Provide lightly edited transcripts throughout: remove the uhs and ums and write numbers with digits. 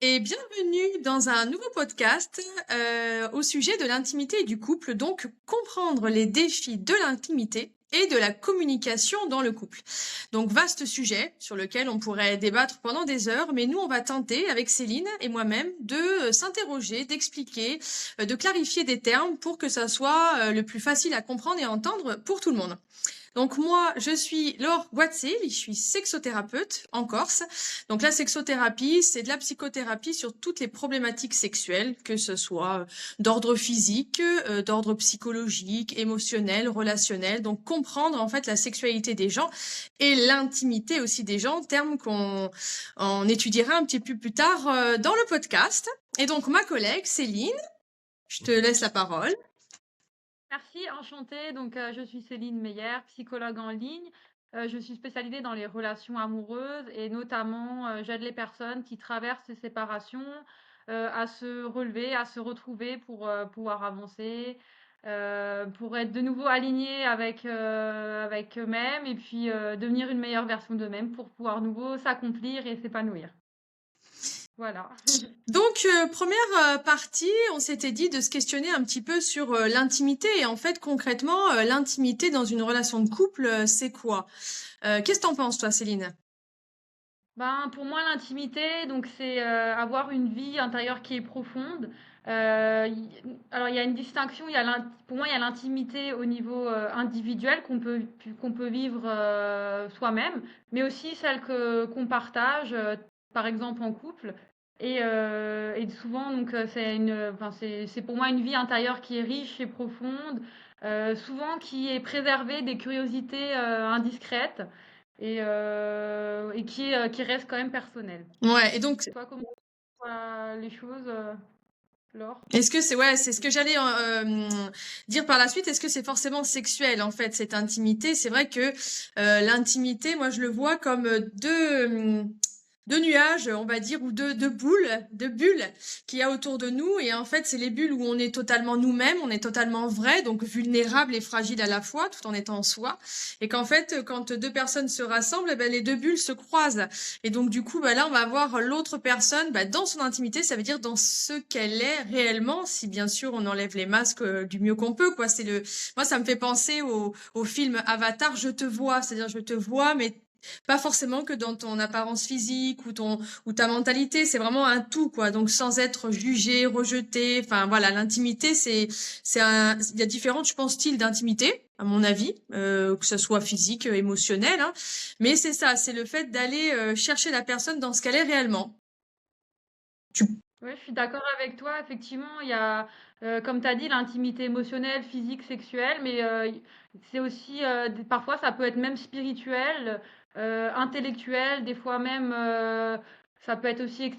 Et bienvenue dans un nouveau podcast au sujet de l'intimité et du couple, donc comprendre les défis de l'intimité et de la communication dans le couple. Donc vaste sujet sur lequel on pourrait débattre pendant des heures, mais nous on va tenter avec Céline et moi-même de s'interroger, d'expliquer, de clarifier des termes pour que ça soit le plus facile à comprendre et à entendre pour tout le monde. Donc moi, je suis Laure Guatzé, je suis sexothérapeute en Corse. Donc la sexothérapie, c'est de la psychothérapie sur toutes les problématiques sexuelles, que ce soit d'ordre physique, d'ordre psychologique, émotionnel, relationnel. Donc comprendre en fait la sexualité des gens et l'intimité aussi des gens, terme qu'on étudiera un petit peu plus tard dans le podcast. Et donc ma collègue Céline, je te laisse la parole. Merci, enchantée. Donc, je suis Céline Meyer, psychologue en ligne. Je suis spécialisée dans les relations amoureuses et notamment, j'aide les personnes qui traversent ces séparations, à se relever, à se retrouver pour, pouvoir avancer, pour être de nouveau alignés avec eux-mêmes et puis, devenir une meilleure version d'eux-mêmes pour pouvoir nouveau s'accomplir et s'épanouir. Voilà. Donc, première partie, on s'était dit de se questionner un petit peu sur l'intimité. Et en fait, concrètement, l'intimité dans une relation de couple, c'est quoi? Qu'est-ce que t'en penses, toi, Céline? Ben, pour moi, l'intimité, donc c'est avoir une vie intérieure qui est profonde. Alors, il y a une distinction. Pour moi, il y a l'intimité au niveau individuel qu'on peut vivre soi-même, mais aussi celle qu'on partage, par exemple en couple. Et souvent, donc, enfin, c'est pour moi une vie intérieure qui est riche et profonde, souvent qui est préservée des curiosités indiscrètes et qui reste quand même personnel. Ouais, et donc, Toi, comment tu vois les choses, Laure? est-ce que c'est ce que j'allais dire par la suite, est-ce que c'est forcément sexuel, en fait, cette intimité? C'est vrai que l'intimité, moi, je le vois comme deux nuages, on va dire, ou deux bulles qu'il y a autour de nous. Et en fait, c'est les bulles où on est totalement nous-mêmes, on est totalement vrai, donc vulnérable et fragile à la fois, tout en étant en soi. Et qu'en fait, quand deux personnes se rassemblent, eh ben, les deux bulles se croisent. Et donc, du coup, bah, là, on va voir l'autre personne dans son intimité, ça veut dire dans ce qu'elle est réellement, si bien sûr on enlève les masques du mieux qu'on peut, quoi. Moi, ça me fait penser au film Avatar, je te vois, c'est-à-dire je te vois, mais pas forcément que dans ton apparence physique ou ta mentalité, c'est vraiment un tout, quoi. Donc sans être jugé, rejeté. Enfin voilà, l'intimité, il y a différents, je pense, styles d'intimité, à mon avis, que ce soit physique, émotionnel, hein. Mais c'est ça, c'est le fait d'aller chercher la personne dans ce qu'elle est réellement. Tu... Oui, je suis d'accord avec toi. Effectivement, il y a, comme tu as dit, l'intimité émotionnelle, physique, sexuelle, mais c'est aussi, parfois, ça peut être même spirituel, intellectuel, des fois même, ça peut être aussi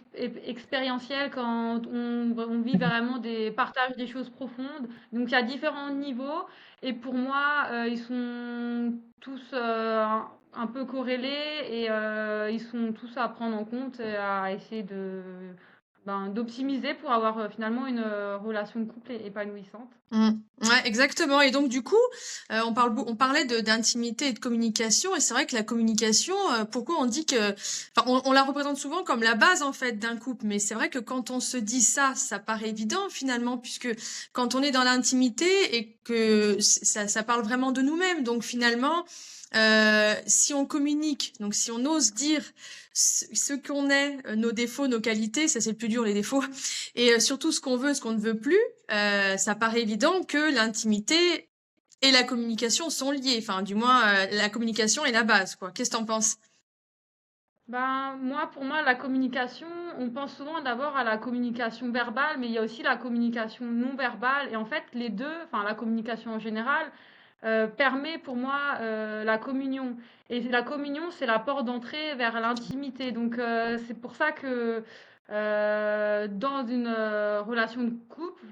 expérientiel quand on vit vraiment des partages des choses profondes. Donc, il y a différents niveaux, et pour moi, ils sont tous un peu corrélés, et ils sont tous à prendre en compte et à essayer d'optimiser pour avoir finalement une relation de couple épanouissante. Mm. Ouais, exactement. Et donc du coup, on parlait d'intimité et de communication, et c'est vrai que la communication, pourquoi on dit que, enfin, on la représente souvent comme la base en fait d'un couple, mais c'est vrai que quand on se dit ça, ça paraît évident finalement, puisque quand on est dans l'intimité et que ça parle vraiment de nous-mêmes, donc finalement, si on communique, donc si on ose dire ce qu'on est, nos défauts, nos qualités, ça c'est le plus dur les défauts, et surtout ce qu'on veut, ce qu'on ne veut plus. Ça paraît évident que l'intimité et la communication sont liées. Enfin, du moins, la communication est la base, quoi. Qu'est-ce que t'en penses? Ben, pour moi, la communication, on pense souvent d'abord à la communication verbale, mais il y a aussi la communication non verbale. Et en fait, les deux, enfin la communication en général, permet pour moi la communion. Et la communion, c'est la porte d'entrée vers l'intimité. Donc, c'est pour ça que dans une relation de couple,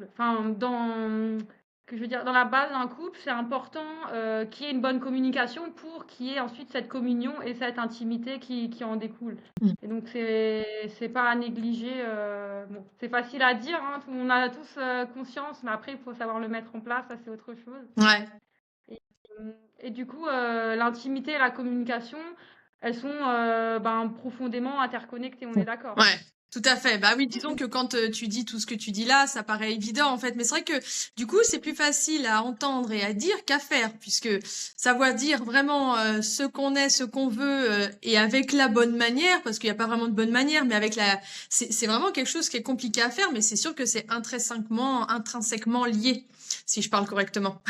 que je veux dire, dans la base d'un couple, c'est important qu'il y ait une bonne communication pour qu'il y ait ensuite cette communion et cette intimité qui en découle. Mm. Et donc, c'est pas à négliger. Bon, c'est facile à dire, hein, on a tous conscience, mais après, il faut savoir le mettre en place, ça c'est autre chose. Ouais. Et, et du coup, l'intimité et la communication, elles sont profondément interconnectées, on est d'accord. Ouais. Tout à fait. Bah oui, disons que quand tu dis tout ce que tu dis là, ça paraît évident en fait. Mais c'est vrai que du coup, c'est plus facile à entendre et à dire qu'à faire, puisque savoir dire vraiment ce qu'on est, ce qu'on veut, et avec la bonne manière, parce qu'il n'y a pas vraiment de bonne manière, mais avec c'est vraiment quelque chose qui est compliqué à faire. Mais c'est sûr que c'est intrinsèquement lié, si je parle correctement.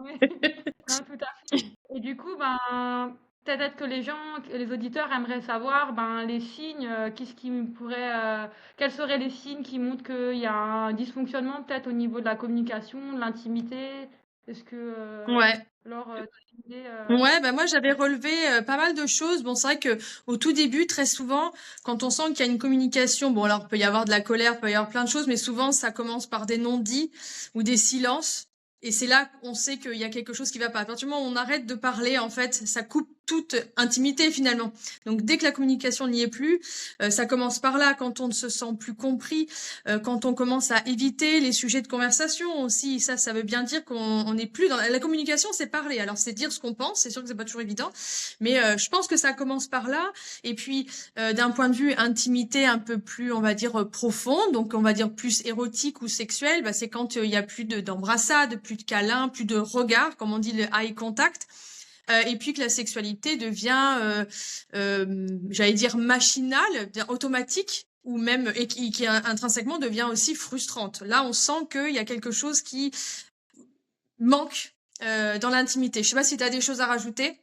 Oui, non, tout à fait. Et du coup, ben, peut-être que les auditeurs aimeraient savoir, ben, les signes, qu'est-ce qui pourrait, quels seraient les signes qui montrent qu'il y a un dysfonctionnement peut-être au niveau de la communication, de l'intimité? Est-ce que, Ouais. Laure, t'as une idée, Ouais, bah moi j'avais ouais. relevé pas mal de choses. Bon, c'est vrai que au tout début, très souvent, quand on sent qu'il y a une communication, bon alors il peut y avoir de la colère, peut y avoir plein de choses, mais souvent ça commence par des non-dits ou des silences. Et c'est là qu'on sait qu'il y a quelque chose qui va pas. À partir du moment où on arrête de parler, en fait, ça coupe toute intimité finalement. Donc dès que la communication n'y est plus, ça commence par là, quand on ne se sent plus compris, quand on commence à éviter les sujets de conversation aussi. Ça veut bien dire qu'on n'est plus dans la communication, c'est parler. Alors c'est dire ce qu'on pense, c'est sûr que c'est pas toujours évident, mais je pense que ça commence par là. Et puis d'un point de vue intimité un peu plus, on va dire profonde, donc on va dire plus érotique ou sexuel, bah, c'est quand il y a plus d'embrassades, plus de câlins, plus de regards, comme on dit le eye contact. Et puis que la sexualité devient, j'allais dire machinale, automatique, ou même et qui intrinsèquement devient aussi frustrante. Là, on sent qu'il y a quelque chose qui manque dans l'intimité. Je sais pas si tu as des choses à rajouter.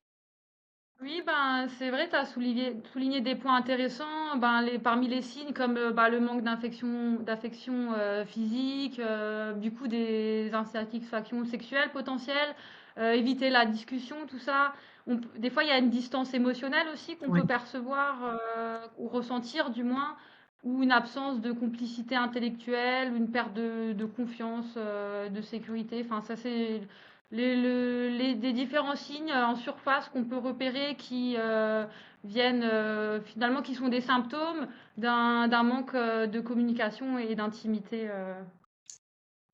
Oui, ben, c'est vrai, tu as souligné des points intéressants. Ben, parmi les signes, comme ben, le manque d'affection physique, du coup des insatisfactions sexuelles potentielles, éviter la discussion, tout ça. Des fois, il y a une distance émotionnelle aussi qu'on peut Ouais. percevoir ou ressentir, du moins, ou une absence de complicité intellectuelle, une perte de confiance, de sécurité. Enfin, ça, c'est des différents signes en surface qu'on peut repérer qui viennent finalement qui sont des symptômes d'un manque de communication et d'intimité.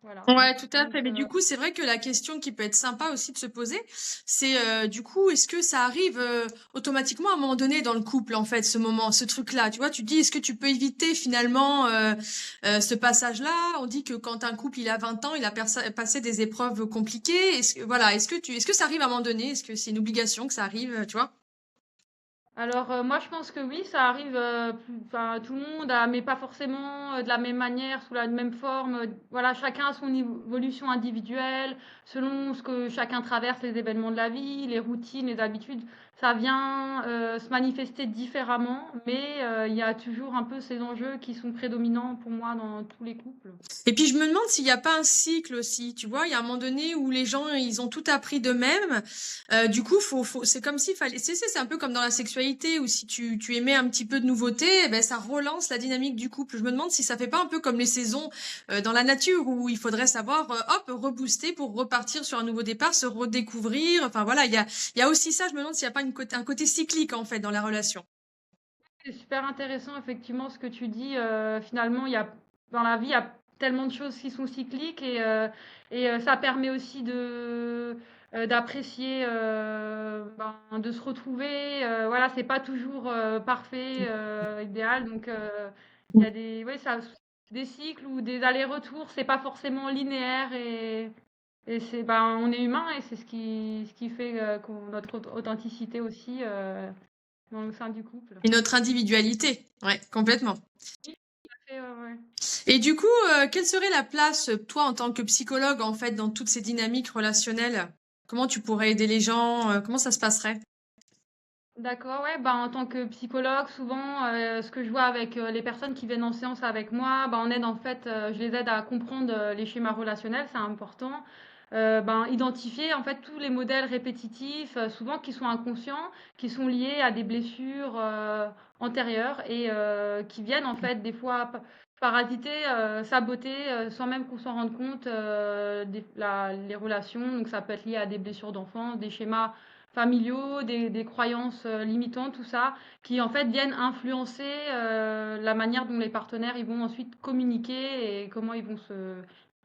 Voilà. Ouais, tout à Donc, fait. Mais du coup, c'est vrai que la question qui peut être sympa aussi de se poser, c'est du coup, est-ce que ça arrive automatiquement à un moment donné dans le couple, en fait, ce moment, ce truc-là, tu vois, tu te dis, est-ce que tu peux éviter finalement ce passage-là? On dit que quand un couple il a 20 ans, il a passé des épreuves compliquées. Voilà, est-ce que ça arrive à un moment donné? Est-ce que c'est une obligation que ça arrive, tu vois? alors, moi, je pense que oui, ça arrive, enfin, tout le monde, mais pas forcément de la même manière, sous la même forme. Voilà, chacun a son évolution individuelle, selon ce que chacun traverse, les événements de la vie, les routines, les habitudes. Ça vient se manifester différemment, mais il y a toujours un peu ces enjeux qui sont prédominants pour moi dans tous les couples. Et puis je me demande s'il n'y a pas un cycle aussi, tu vois, il y a un moment donné où les gens ils ont tout appris d'eux-mêmes. Du coup, c'est comme s'il fallait, c'est un peu comme dans la sexualité où si tu émets un petit peu de nouveauté, eh ben ça relance la dynamique du couple. Je me demande si ça fait pas un peu comme les saisons dans la nature où il faudrait savoir hop rebooster pour repartir sur un nouveau départ, se redécouvrir. Enfin voilà, il y a aussi ça. Je me demande s'il n'y a pas un côté cyclique en fait dans la relation. C'est super intéressant, effectivement, ce que tu dis. Finalement, dans la vie, il y a tellement de choses qui sont cycliques et ça permet aussi d'apprécier, ben, de se retrouver. Voilà, c'est pas toujours parfait, idéal. Donc, il y a ouais, des cycles ou des allers-retours. C'est pas forcément linéaire et ben, on est humain et c'est ce qui fait notre authenticité aussi dans le sein du couple. Et notre individualité, ouais, complètement. Oui, tout à fait, ouais, ouais. Et du coup, quelle serait la place, toi, en tant que psychologue, en fait, dans toutes ces dynamiques relationnelles? Comment tu pourrais aider les gens? Comment ça se passerait? D'accord, ouais, bah, en tant que psychologue, souvent, ce que je vois avec les personnes qui viennent en séance avec moi, bah, on aide en fait, je les aide à comprendre les schémas relationnels, c'est important. Ben, identifier en fait tous les modèles répétitifs, souvent qui sont inconscients, qui sont liés à des blessures antérieures et qui viennent en fait des fois parasiter, saboter, sans même qu'on s'en rende compte, les relations. Donc ça peut être lié à des blessures d'enfance, des schémas familiaux, des croyances limitantes, tout ça, qui en fait viennent influencer la manière dont les partenaires ils vont ensuite communiquer et comment ils vont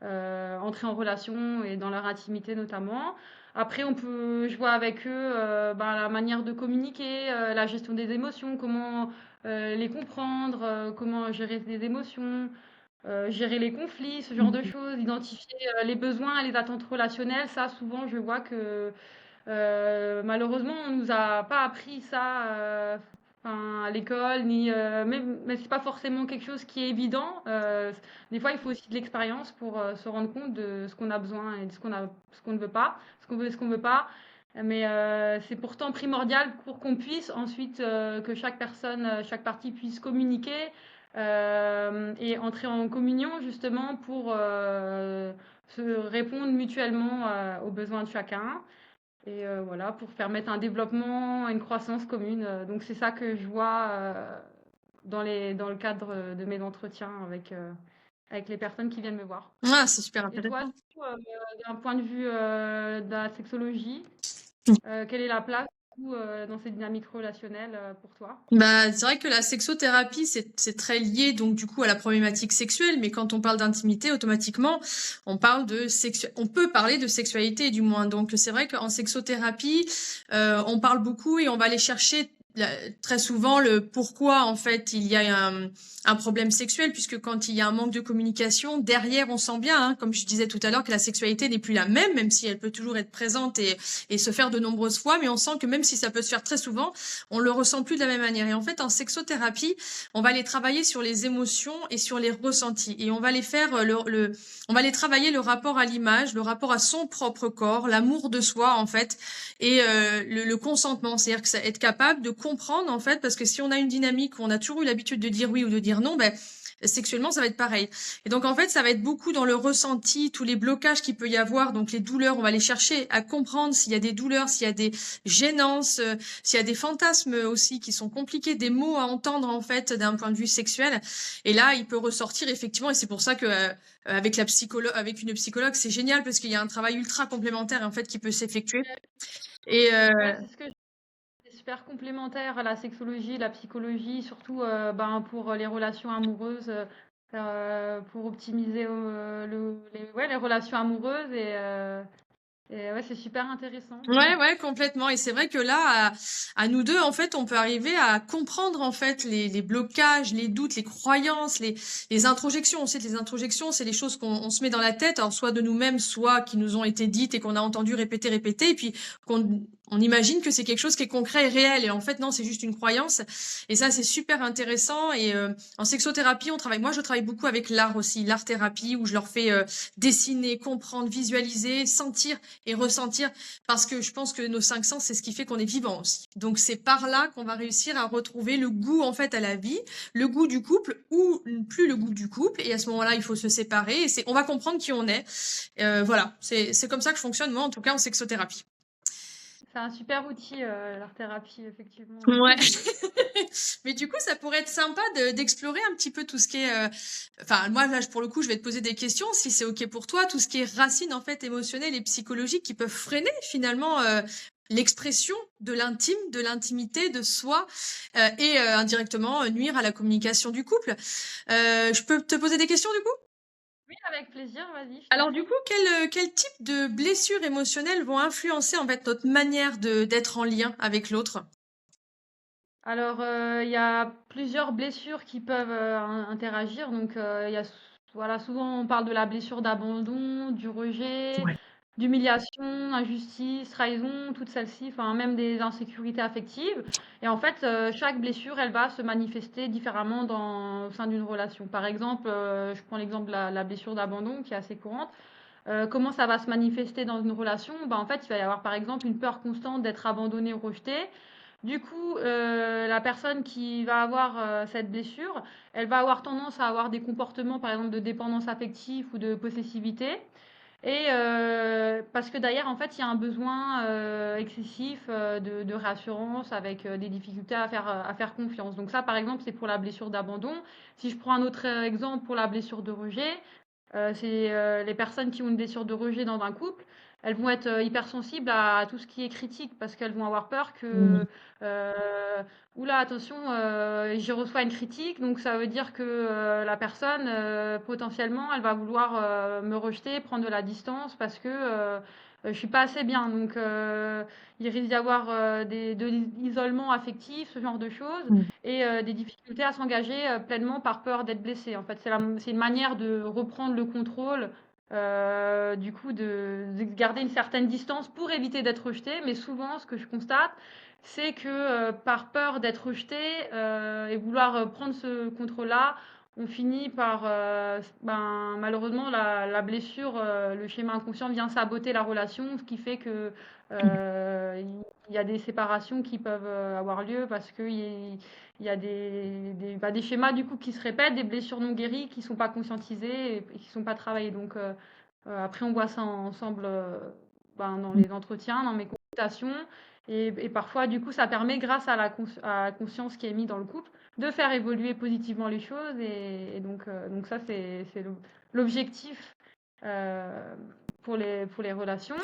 entrer en relation et dans leur intimité notamment. Après, je vois avec eux la manière de communiquer, la gestion des émotions, comment les comprendre, comment gérer les émotions, gérer les conflits, ce genre de Mhm. choses, identifier les besoins et les attentes relationnelles. Ça, souvent, je vois que malheureusement, on nous a pas appris ça enfin, à l'école, ni mais c'est pas forcément quelque chose qui est évident. Des fois, il faut aussi de l'expérience pour se rendre compte de ce qu'on a besoin et de ce qu'on ne veut pas, ce qu'on veut et ce qu'on ne veut pas. Mais c'est pourtant primordial pour qu'on puisse ensuite que chaque personne, chaque partie puisse communiquer et entrer en communion justement pour se répondre mutuellement aux besoins de chacun. Et voilà, pour permettre un développement, une croissance commune. Donc c'est ça que je vois dans le cadre de mes entretiens avec les personnes qui viennent me voir. Ah, c'est super Et toi, intéressant. du coup, d'un point de vue de la sexologie, quelle est la place du coup, dans ces dynamiques relationnelles pour toi? Bah, c'est vrai que la sexothérapie, c'est très lié donc du coup à la problématique sexuelle, mais quand on parle d'intimité, automatiquement, on peut parler de sexualité du moins. Donc c'est vrai qu'en sexothérapie, on parle beaucoup et on va aller chercher très souvent le pourquoi en fait il y a un problème sexuel, puisque quand il y a un manque de communication, derrière on sent bien, hein, comme je disais tout à l'heure, que la sexualité n'est plus la même, même si elle peut toujours être présente et se faire de nombreuses fois, mais on sent que même si ça peut se faire très souvent, on le ressent plus de la même manière. Et en fait, en sexothérapie, on va aller travailler sur les émotions et sur les ressentis. Et on va les faire on va les travailler le rapport à l'image, le rapport à son propre corps, l'amour de soi, en fait, et le consentement. C'est-à-dire que ça, être capable de comprendre, en fait, parce que si on a une dynamique où on a toujours eu l'habitude de dire oui ou de dire non, ben, sexuellement, ça va être pareil. Et donc, en fait, ça va être beaucoup dans le ressenti, tous les blocages qu'il peut y avoir, donc les douleurs, on va aller chercher à comprendre s'il y a des douleurs, s'il y a des gênances, s'il y a des fantasmes aussi qui sont compliqués, des mots à entendre en fait d'un point de vue sexuel. Et là, il peut ressortir effectivement, et c'est pour ça que avec une psychologue, c'est génial parce qu'il y a un travail ultra complémentaire en fait qui peut s'effectuer. Et Ouais, c'est super complémentaire à la sexologie, la psychologie, surtout pour les relations amoureuses, pour optimiser ouais, les relations amoureuses et ouais, c'est super intéressant. ouais, ouais, complètement. Et c'est vrai que là, à nous deux, en fait, on peut arriver à comprendre en fait les blocages, les doutes, les croyances, les introjections. On sait que les introjections, c'est les choses qu'on se met dans la tête, alors soit de nous-mêmes, soit qui nous ont été dites et qu'on a entendu répéter, et puis on imagine que c'est quelque chose qui est concret et réel. Et en fait, non, c'est juste une croyance. Et ça, c'est super intéressant. Et en sexothérapie, moi, je travaille beaucoup avec l'art aussi, l'art-thérapie, où je leur fais dessiner, comprendre, visualiser, sentir et ressentir, parce que je pense que nos cinq sens, c'est ce qui fait qu'on est vivant aussi. Donc c'est par là qu'on va réussir à retrouver le goût en fait à la vie, le goût du couple ou plus le goût du couple. Et à ce moment-là, il faut se séparer. Et on va comprendre qui on est. Voilà, c'est comme ça que je fonctionne moi, en tout cas en sexothérapie. C'est un super outil, l'art-thérapie, effectivement. Ouais. Mais du coup, ça pourrait être sympa d'explorer un petit peu tout ce qui est. Enfin, moi, là, pour le coup, je vais te poser des questions, si c'est OK pour toi, tout ce qui est racines, en fait, émotionnelles et psychologiques qui peuvent freiner, finalement, l'expression de l'intime, de l'intimité, de soi, et indirectement nuire à la communication du couple. Je peux te poser des questions, du coup? Oui, avec plaisir, vas-y, je t'en Alors, du prie. coup, quel type de blessures émotionnelles vont influencer, en fait, notre manière d'être en lien avec l'autre? Alors, il y a plusieurs blessures qui peuvent, interagir. Donc, il y a voilà, souvent on parle de la blessure d'abandon, du rejet, Ouais. d'humiliation, injustice, trahison, toutes celles-ci, enfin même des insécurités affectives. Et en fait, chaque blessure, elle va se manifester différemment au sein d'une relation. Par exemple, je prends l'exemple de la blessure d'abandon qui est assez courante. Comment ça va se manifester dans une relation? Bah, en fait, il va y avoir par exemple une peur constante d'être abandonné ou rejeté. Du coup, la personne qui va avoir cette blessure, elle va avoir tendance à avoir des comportements, par exemple, de dépendance affective ou de possessivité. Et parce que derrière, en fait, il y a un besoin excessif de réassurance avec des difficultés à faire confiance. Donc ça, par exemple, c'est pour la blessure d'abandon. Si je prends un autre exemple pour la blessure de rejet, c'est les personnes qui ont une blessure de rejet dans un couple, elles vont être hypersensibles à tout ce qui est critique parce qu'elles vont avoir peur Mm. que oula, attention, je reçois une critique, donc ça veut dire que la personne, potentiellement, elle va vouloir me rejeter, prendre de la distance parce que je suis pas assez bien. Donc, il risque d'y avoir de l'isolement affectif, ce genre de choses, Mm. et des difficultés à s'engager pleinement par peur d'être blessé. En fait, c'est une manière de reprendre le contrôle, du coup, de garder une certaine distance pour éviter d'être rejeté. Mais souvent, ce que je constate, c'est que par peur d'être rejeté et vouloir prendre ce contrôle-là, on finit par, malheureusement, la blessure, le schéma inconscient vient saboter la relation, ce qui fait que il y a des séparations qui peuvent avoir lieu parce qu'il y a des schémas du coup qui se répètent, des blessures non guéries qui ne sont pas conscientisées et qui ne sont pas travaillées. Donc après, on voit ça ensemble dans les entretiens, dans mes consultations. Et parfois, du coup, ça permet, grâce à la conscience qui est mise dans le couple, de faire évoluer positivement les choses. Donc ça, c'est l'objectif euh, pour les relations.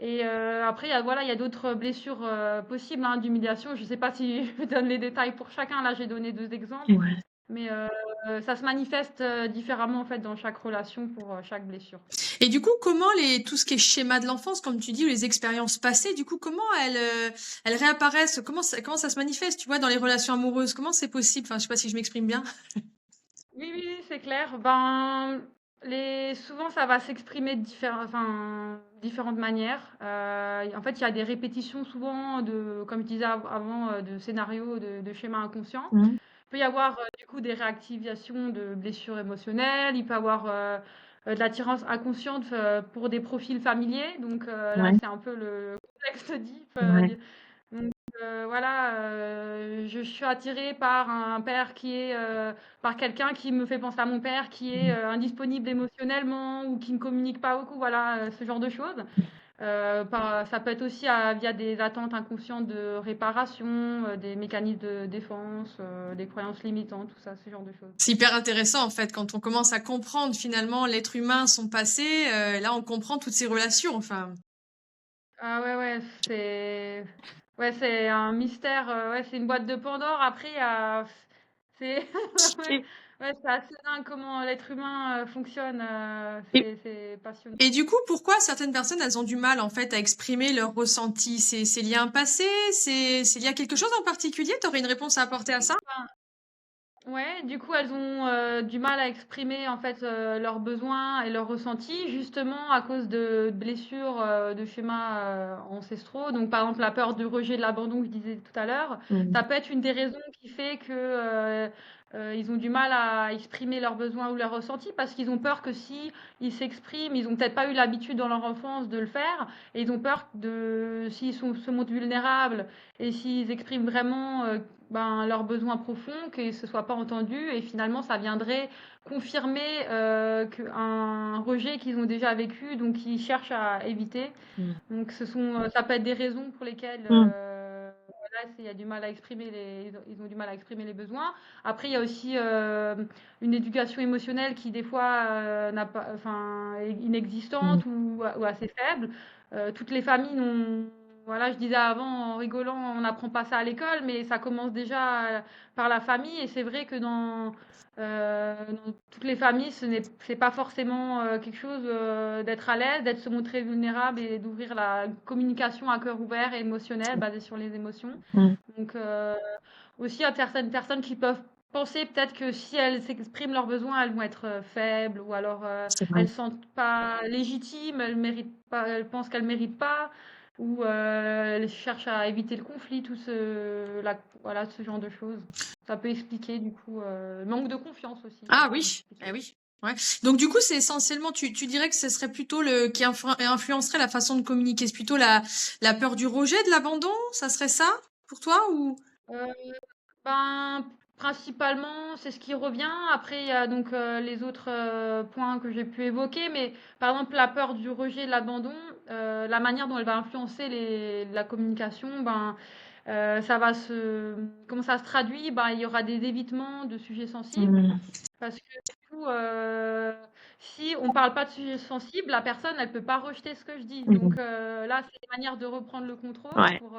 Et après, voilà, il y a d'autres blessures possibles, hein, d'humiliation. Je ne sais pas si je donne les détails pour chacun. Là, j'ai donné 2 exemples. Ouais. Mais ça se manifeste différemment en fait dans chaque relation pour chaque blessure. Et du coup, comment tout ce qui est schéma de l'enfance, comme tu dis, ou les expériences passées, du coup, comment elles réapparaissent? Comment ça se manifeste, tu vois, dans les relations amoureuses? Comment c'est possible? Enfin, je sais pas si je m'exprime bien. Oui, oui, oui, c'est clair. Ben, souvent, ça va s'exprimer de différentes manières. En fait, il y a des répétitions souvent comme je disais avant, de scénarios, de schémas inconscients. Mm. Il peut y avoir du coup des réactivations de blessures émotionnelles. Il peut y avoir de l'attirance inconsciente pour des profils familiers. Donc là, Ouais. c'est un peu le contexte diff. Ouais. Donc voilà, je suis attirée par un père par quelqu'un qui me fait penser à mon père, qui est indisponible émotionnellement ou qui ne communique pas beaucoup. Voilà, ce genre de choses. Ça peut être aussi via des attentes inconscientes de réparation, des mécanismes de défense, des croyances limitantes, tout ça, ce genre de choses. C'est hyper intéressant, en fait, quand on commence à comprendre finalement l'être humain, son passé, là, on comprend toutes ces relations, enfin. Ah ouais, c'est un mystère, ouais, c'est une boîte de Pandore. Après, c'est ouais, Et, ouais, c'est assez dingue comment l'être humain fonctionne. et, C'est passionnant. Et du coup, pourquoi certaines personnes, elles ont du mal, en fait, à exprimer leurs ressentis? C'est lié à un passé? C'est lié à quelque chose en particulier? T'aurais une réponse à apporter à ça? Ouais, du coup, elles ont du mal à exprimer en fait leurs besoins et leurs ressentis, justement à cause de blessures, de schémas ancestraux. Donc, par exemple, la peur du rejet, de l'abandon que je disais tout à l'heure, mm. ça peut être une des raisons qui fait que ils ont du mal à exprimer leurs besoins ou leurs ressentis parce qu'ils ont peur que si ils s'expriment, ils ont peut-être pas eu l'habitude dans leur enfance de le faire et ils ont peur se montrent vulnérables et s'ils expriment vraiment leurs besoins profonds, que ce ne soit pas entendu, et finalement ça viendrait confirmer un rejet qu'ils ont déjà vécu, donc qu'ils cherchent à éviter. Mm. Donc ça peut être des raisons pour lesquelles Mm. voilà, il y a du mal à exprimer ils ont du mal à exprimer les besoins. Après, il y a aussi une éducation émotionnelle qui des fois n'a pas, est Mm. inexistante ou assez faible. Toutes les familles n'ont voilà, je disais avant en rigolant, on n'apprend pas ça à l'école, mais ça commence déjà par la famille. Et c'est vrai que dans toutes les familles, c'est pas forcément quelque chose d'être à l'aise, d'être se montrer vulnérable et d'ouvrir la communication à cœur ouvert et émotionnelle, basée sur les émotions. Mm. Donc aussi, il y a certaines personnes qui peuvent penser peut-être que si elles s'expriment leurs besoins, elles vont être faibles ou alors C'est vrai. elles se sentent pas légitimes, elles méritent pas, elles pensent qu'elles méritent pas ou elles cherchent à éviter le conflit, voilà, ce genre de choses. Ça peut expliquer du coup le manque de confiance aussi, ça Ah peut oui, expliquer. eh oui. Ouais. Donc du coup, c'est essentiellement, tu dirais que ce serait plutôt qui influencerait la façon de communiquer, c'est plutôt la peur du rejet, de l'abandon, ça serait ça pour toi ou? Euh, Ben, principalement, c'est ce qui revient. Après, il y a donc les autres points que j'ai pu évoquer, mais par exemple, la peur du rejet, de l'abandon, la manière dont elle va influencer la communication, comment ça se traduit? Ben, il y aura des évitements de sujets sensibles. Mm. Parce que du coup, si on parle pas de sujets sensibles, la personne, elle peut pas rejeter ce que je dis. Mhm. Donc là, c'est une manière de reprendre le contrôle Ouais. pour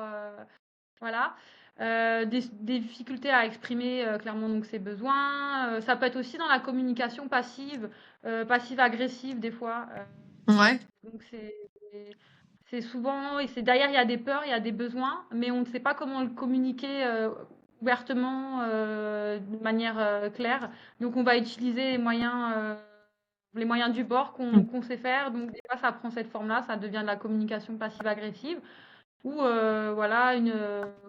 voilà. Des difficultés à exprimer clairement donc ses besoins. Ça peut être aussi dans la communication passive, passive-agressive des fois. Ouais. Donc c'est souvent, et c'est derrière, il y a des peurs, il y a des besoins, mais on ne sait pas comment le communiquer ouvertement, de manière claire. Donc on va utiliser les moyens du bord Mhm. qu'on sait faire. Donc des fois, ça prend cette forme-là, ça devient de la communication passive-agressive. Ou voilà, une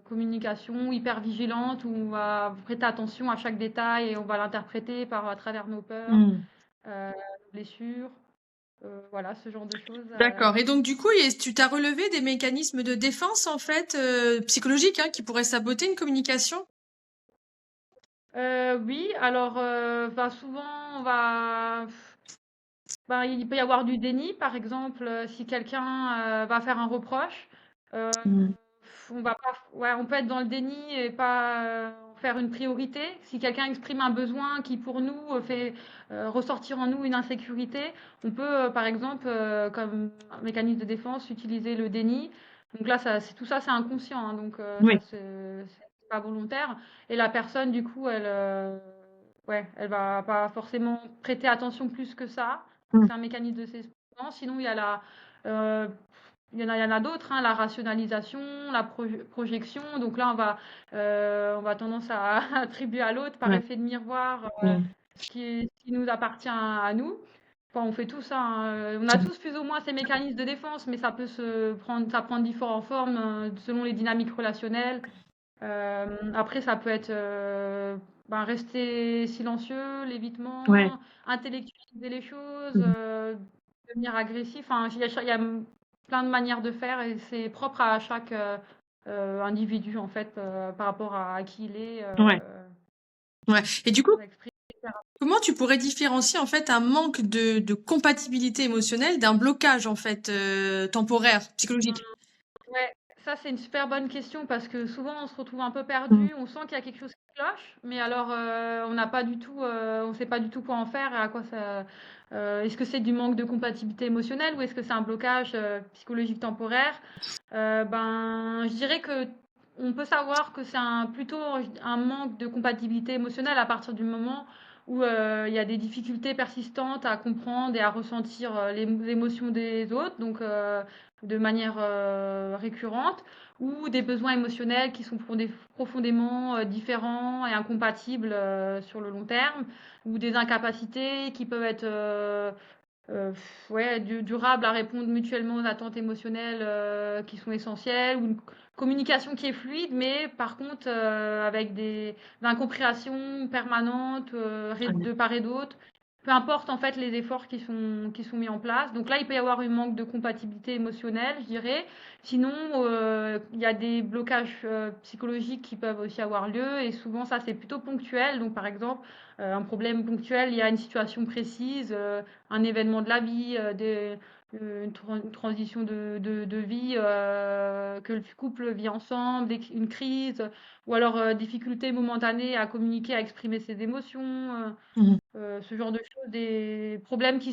communication hyper vigilante où on va prêter attention à chaque détail et on va l'interpréter à travers nos peurs, Mhm. nos blessures, voilà, ce genre de choses. D'accord. Et donc, du coup, tu t'as relevé des mécanismes de défense, en fait, psychologiques, hein, qui pourraient saboter une communication? Oui, alors souvent, il peut y avoir du déni, par exemple, si quelqu'un va faire un reproche, euh, Mhm. on va pas, ouais, on peut être dans le déni et pas en faire une priorité. Si quelqu'un exprime un besoin qui, pour nous, fait ressortir en nous une insécurité, on peut, par exemple, comme un mécanisme de défense, utiliser le déni. Donc là, tout ça, c'est inconscient, hein, donc Oui. c'est pas volontaire. Et la personne, du coup, ouais, elle va pas forcément prêter attention plus que ça. Donc Mhm. c'est un mécanisme de défense. Sinon, euh, il y en a d'autres, hein, la rationalisation, la projection. Donc là, on va tendance à attribuer à l'autre par Ouais. effet de miroir Mhm. ce qui nous appartient à nous. Enfin, on fait tout ça, hein. On a tous plus ou moins ces mécanismes de défense, mais ça prend différentes formes selon les dynamiques relationnelles. Après, ça peut être rester silencieux, Ouais. l'évitement, intellectualiser les choses, Mhm. devenir agressif. Enfin, il y a plein de manières de faire et c'est propre à chaque individu en fait par rapport à qui il est, Ouais. Ouais. Et du coup, exprime, etc. comment tu pourrais différencier, en fait, un manque de compatibilité émotionnelle d'un blocage, en fait, temporaire, psychologique? Ouais, ça c'est une super bonne question parce que souvent on se retrouve un peu perdu, on sent qu'il y a quelque chose qui cloche, mais alors on n'a pas du tout, on sait pas du tout quoi en faire et à quoi ça. Est-ce que c'est du manque de compatibilité émotionnelle ou est-ce que c'est un blocage psychologique temporaire? Je dirais que on peut savoir que c'est plutôt un manque de compatibilité émotionnelle à partir du moment où il y a des difficultés persistantes à comprendre et à ressentir les émotions des autres. Donc de manière récurrente, ou des besoins émotionnels qui sont profondément différents et incompatibles sur le long terme, ou des incapacités qui peuvent être ouais, durables à répondre mutuellement aux attentes émotionnelles qui sont essentielles, ou une communication qui est fluide, mais par contre avec des incompréhensions permanentes de part et d'autre. Peu importe en fait les efforts qui sont mis en place. Donc là, il peut y avoir un manque de compatibilité émotionnelle, je dirais. Sinon, il y a des blocages psychologiques qui peuvent aussi avoir lieu et souvent ça c'est plutôt ponctuel. Donc par exemple, un problème ponctuel, il y a une situation précise, un événement de la vie, une transition de vie que le couple vit ensemble, une crise, ou alors difficulté momentanée à communiquer, à exprimer ses émotions. Mhm. Ce genre de choses, des problèmes qui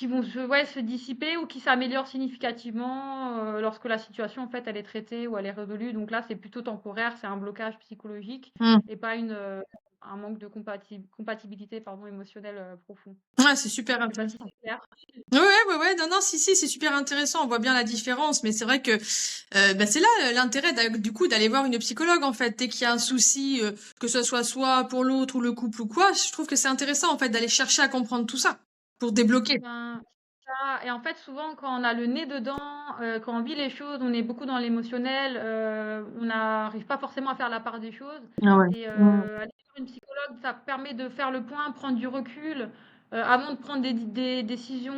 vont ouais, se dissiper ou qui s'améliorent significativement lorsque la situation en fait elle est traitée ou elle est résolue. Donc là, c'est plutôt temporaire, c'est un blocage psychologique Mhm. et pas un manque de compatibilité pardon, émotionnelle profond. Ouais, c'est super Je sais pas si intéressant. c'est clair. Ouais, ouais, ouais, non, non, si, c'est super intéressant. On voit bien la différence, mais c'est vrai que c'est là l'intérêt du coup d'aller voir une psychologue en fait. Dès qu'il y a un souci, que ce soit pour l'autre ou le couple ou quoi, je trouve que c'est intéressant en fait d'aller chercher à comprendre tout ça pour débloquer. Ben, ça, et en fait, souvent, quand on a le nez dedans, quand on vit les choses, on est beaucoup dans l'émotionnel, on n'arrive pas forcément à faire la part des choses. Ah ouais. Et Mhm. aller voir une psychologue, ça permet de faire le point, prendre du recul, avant de prendre des décisions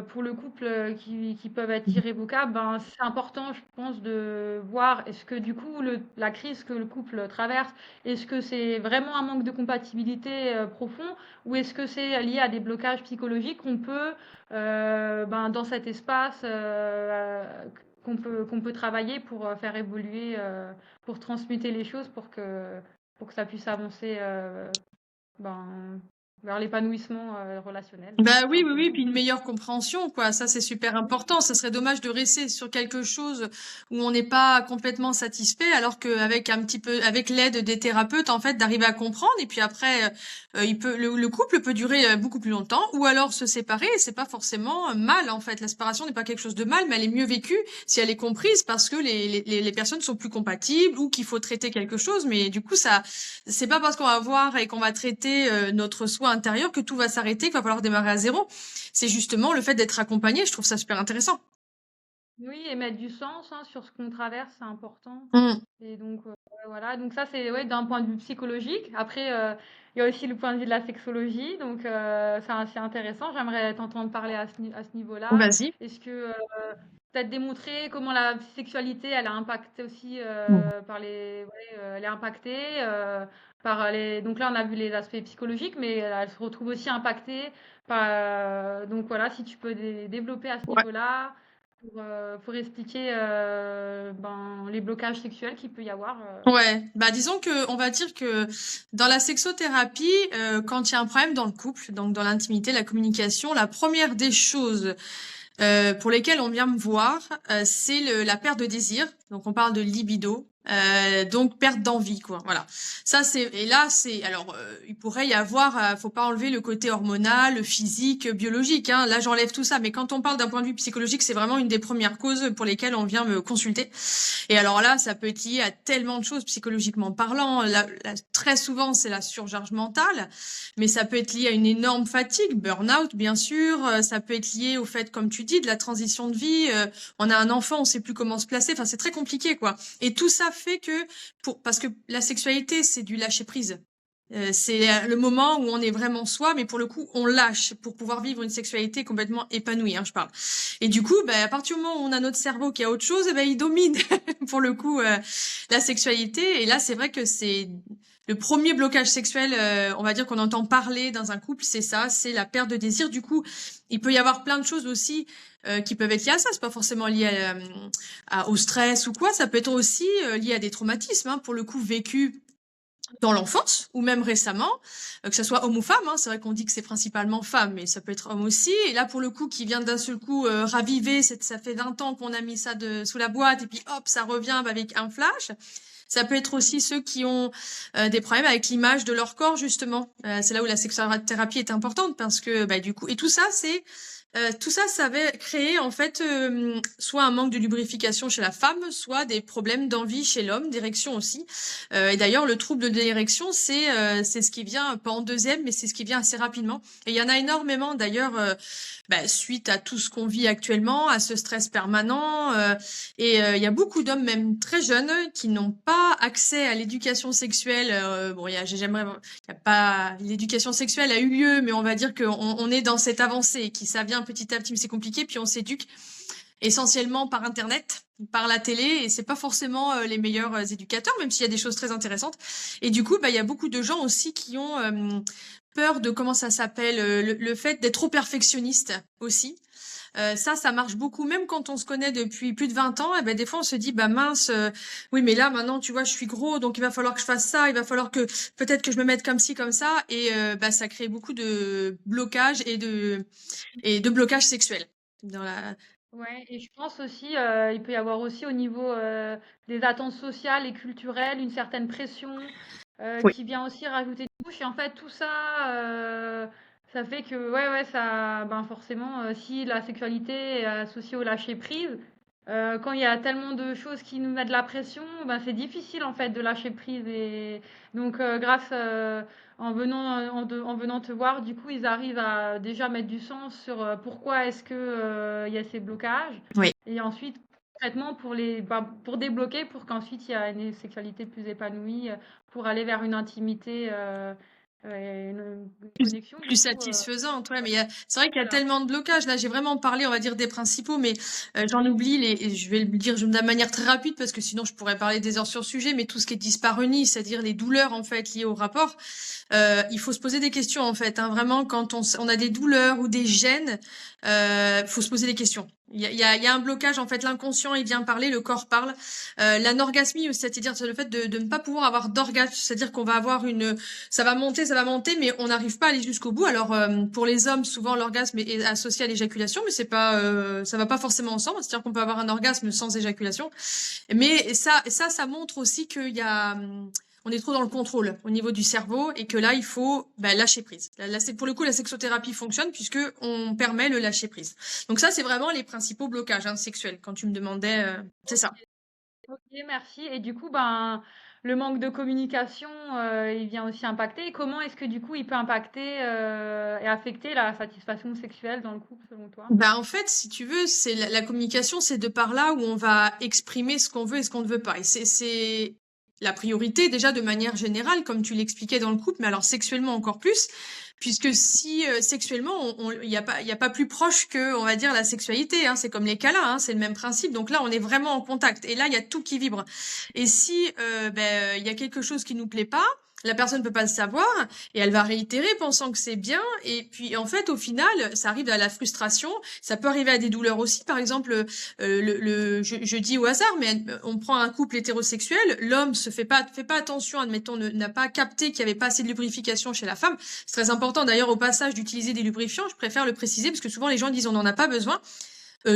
pour le couple qui peuvent être irrévocables. Ben, c'est important, je pense, de voir est-ce que du coup, la crise que le couple traverse, est-ce que c'est vraiment un manque de compatibilité profond? Ou est-ce que c'est lié à des blocages psychologiques qu'on peut, dans cet espace, qu'on peut travailler pour faire évoluer, pour transmuter les choses, pour que ça puisse avancer ben, vers l'épanouissement relationnel. Bah oui, oui, oui, Simplement. puis une meilleure compréhension, quoi. Ça, c'est super important. Ça serait dommage de rester sur quelque chose où on n'est pas complètement satisfait, alors qu'avec un petit peu, avec l'aide des thérapeutes, en fait, d'arriver à comprendre. Et puis après, le couple peut durer beaucoup plus longtemps, ou alors se séparer. Et c'est pas forcément mal, en fait. La séparation n'est pas quelque chose de mal, mais elle est mieux vécue si elle est comprise parce que les personnes sont plus compatibles ou qu'il faut traiter quelque chose. Mais du coup, ça, c'est pas parce qu'on va voir et qu'on va traiter notre soi intérieur que tout va s'arrêter, qu'il va falloir démarrer à zéro. C'est justement le fait d'être accompagné, je trouve ça super intéressant. Oui, et mettre du sens sur ce qu'on traverse, c'est important. Mm. Et donc, voilà. Donc ça, c'est d'un point de vue psychologique. Après, il y a aussi le point de vue de la sexologie. Donc, c'est assez intéressant. J'aimerais t'entendre parler à ce niveau-là. Vas-y. Est-ce que peut-être démontrer comment la sexualité, elle a impacté aussi par elle est impactée par les. Donc là, on a vu les aspects psychologiques, mais elle se retrouve aussi impactée par. Donc voilà, si tu peux développer à ce Ouais. niveau-là pour expliquer les blocages sexuels qu'il peut y avoir. Ouais, bah disons que on va dire que dans la sexothérapie, quand il y a un problème dans le couple, donc dans l'intimité, la communication, la première des choses pour lesquelles on vient me voir, c'est la perte de désir. Donc on parle de libido. Donc perte d'envie, quoi. Voilà. Ça c'est, et là c'est, alors il pourrait y avoir, faut pas enlever le côté hormonal, physique, biologique, hein. Là j'enlève tout ça, mais quand on parle d'un point de vue psychologique, c'est vraiment une des premières causes pour lesquelles on vient me consulter. Et alors là, ça peut être lié à tellement de choses psychologiquement parlant. Très souvent, c'est la surcharge mentale, mais ça peut être lié à une énorme fatigue, burn-out, bien sûr. Ça peut être lié au fait, comme tu dis, de la transition de vie. On a un enfant, on sait plus comment se placer. Enfin, c'est très compliqué, quoi. Et tout ça fait que, parce que la sexualité, c'est du lâcher prise. C'est le moment où on est vraiment soi, mais pour le coup, on lâche pour pouvoir vivre une sexualité complètement épanouie, hein, je parle. Et du coup, à partir du moment où on a notre cerveau qui a autre chose, il domine pour le coup la sexualité. Et là, c'est vrai que c'est le premier blocage sexuel, on va dire qu'on entend parler dans un couple, c'est ça, c'est la perte de désir. Du coup, il peut y avoir plein de choses aussi qui peuvent être liées à ça. C'est pas forcément lié au stress ou quoi. Ça peut être aussi lié à des traumatismes, hein, pour le coup vécus dans l'enfance ou même récemment, que ça soit homme ou femme, hein, c'est vrai qu'on dit que c'est principalement femme, mais ça peut être homme aussi. Et là, pour le coup, qui vient d'un seul coup raviver, ça fait 20 ans qu'on a mis ça sous la boîte et puis hop, ça revient avec un flash. Ça peut être aussi ceux qui ont des problèmes avec l'image de leur corps, justement. C'est là où la sexothérapie est importante parce que du coup, et tout ça, ça va créer en fait soit un manque de lubrification chez la femme, soit des problèmes d'envie chez l'homme, d'érection aussi. Et d'ailleurs, le trouble de l'érection, c'est ce qui vient pas en deuxième, mais c'est ce qui vient assez rapidement. Et il y en a énormément d'ailleurs suite à tout ce qu'on vit actuellement, à ce stress permanent. Et il y a beaucoup d'hommes, même très jeunes, qui n'ont pas accès à l'éducation sexuelle. L'éducation sexuelle a eu lieu, mais on va dire qu'on est dans cette avancée, qui ça vient petit à petit, mais c'est compliqué. Puis on s'éduque essentiellement par Internet, par la télé, et c'est pas forcément les meilleurs éducateurs, même s'il y a des choses très intéressantes. Et du coup, il y a beaucoup de gens aussi qui ont peur de, comment ça s'appelle, le fait d'être trop perfectionniste aussi. Ça marche beaucoup, même quand on se connaît depuis plus de 20 ans, des fois on se dit, mince, oui, mais là, maintenant, tu vois, je suis gros, donc il va falloir que je fasse ça, il va falloir que, peut-être que je me mette comme ci, comme ça, et ça crée beaucoup de blocages et de blocages sexuels. Ouais, et je pense aussi, il peut y avoir aussi au niveau des attentes sociales et culturelles une certaine pression Oui. qui vient aussi rajouter une couche. Et en fait, tout ça, ça fait que, ça, forcément, si la sexualité est associée au lâcher prise, quand il y a tellement de choses qui nous mettent de la pression, c'est difficile en fait de lâcher prise. Et donc, grâce en venant te voir, du coup, ils arrivent à déjà mettre du sens sur pourquoi est-ce que il y a ces blocages. Oui. Et ensuite, concrètement, pour débloquer, pour qu'ensuite il y ait une sexualité plus épanouie, pour aller vers une intimité et une connexion. Plus satisfaisante, ouais, mais c'est vrai qu'il y a tellement de blocages. Là, j'ai vraiment parlé, on va dire, des principaux, mais j'en oublie et je vais le dire de manière très rapide parce que sinon je pourrais parler des heures sur le sujet, mais tout ce qui est dyspareunie, c'est-à-dire les douleurs, en fait, liées au rapport, il faut se poser des questions, en fait, hein, vraiment, quand on a des douleurs ou des gènes, faut se poser des questions. Il y a un blocage, en fait, l'inconscient, il vient parler, le corps parle. L'anorgasmie, c'est-à-dire c'est le fait de ne pas pouvoir avoir d'orgasme, c'est-à-dire qu'on va avoir ça va monter, mais on n'arrive pas à aller jusqu'au bout. Alors, pour les hommes, souvent, l'orgasme est associé à l'éjaculation, mais c'est pas, ça va pas forcément ensemble, c'est-à-dire qu'on peut avoir un orgasme sans éjaculation. Mais ça montre aussi qu'il y a, on est trop dans le contrôle au niveau du cerveau et que là, il faut lâcher prise. Là, pour le coup, la sexothérapie fonctionne puisque on permet le lâcher prise. Donc ça, c'est vraiment les principaux blocages sexuels. Quand tu me demandais, c'est ça. Ok, merci. Et du coup, le manque de communication, il vient aussi impacter. Comment est-ce que du coup, il peut impacter et affecter la satisfaction sexuelle dans le couple, selon toi? En fait, si tu veux, c'est la communication, c'est de par là où on va exprimer ce qu'on veut et ce qu'on ne veut pas. Et c'est la priorité déjà de manière générale, comme tu l'expliquais dans le couple, mais alors sexuellement encore plus, puisque si sexuellement, il y a pas plus proche que, on va dire, la sexualité. C'est comme les câlins, c'est le même principe. Donc là, on est vraiment en contact. Et là, il y a tout qui vibre. Et si il y a quelque chose qui nous plaît pas, la personne peut pas le savoir et elle va réitérer pensant que c'est bien. Et puis en fait, au final, ça arrive à la frustration. Ça peut arriver à des douleurs aussi. Par exemple, je dis au hasard, mais on prend un couple hétérosexuel, l'homme fait pas attention, admettons, n'a pas capté qu'il y avait pas assez de lubrification chez la femme. C'est très important d'ailleurs au passage d'utiliser des lubrifiants. Je préfère le préciser parce que souvent les gens disent on n'en a pas besoin.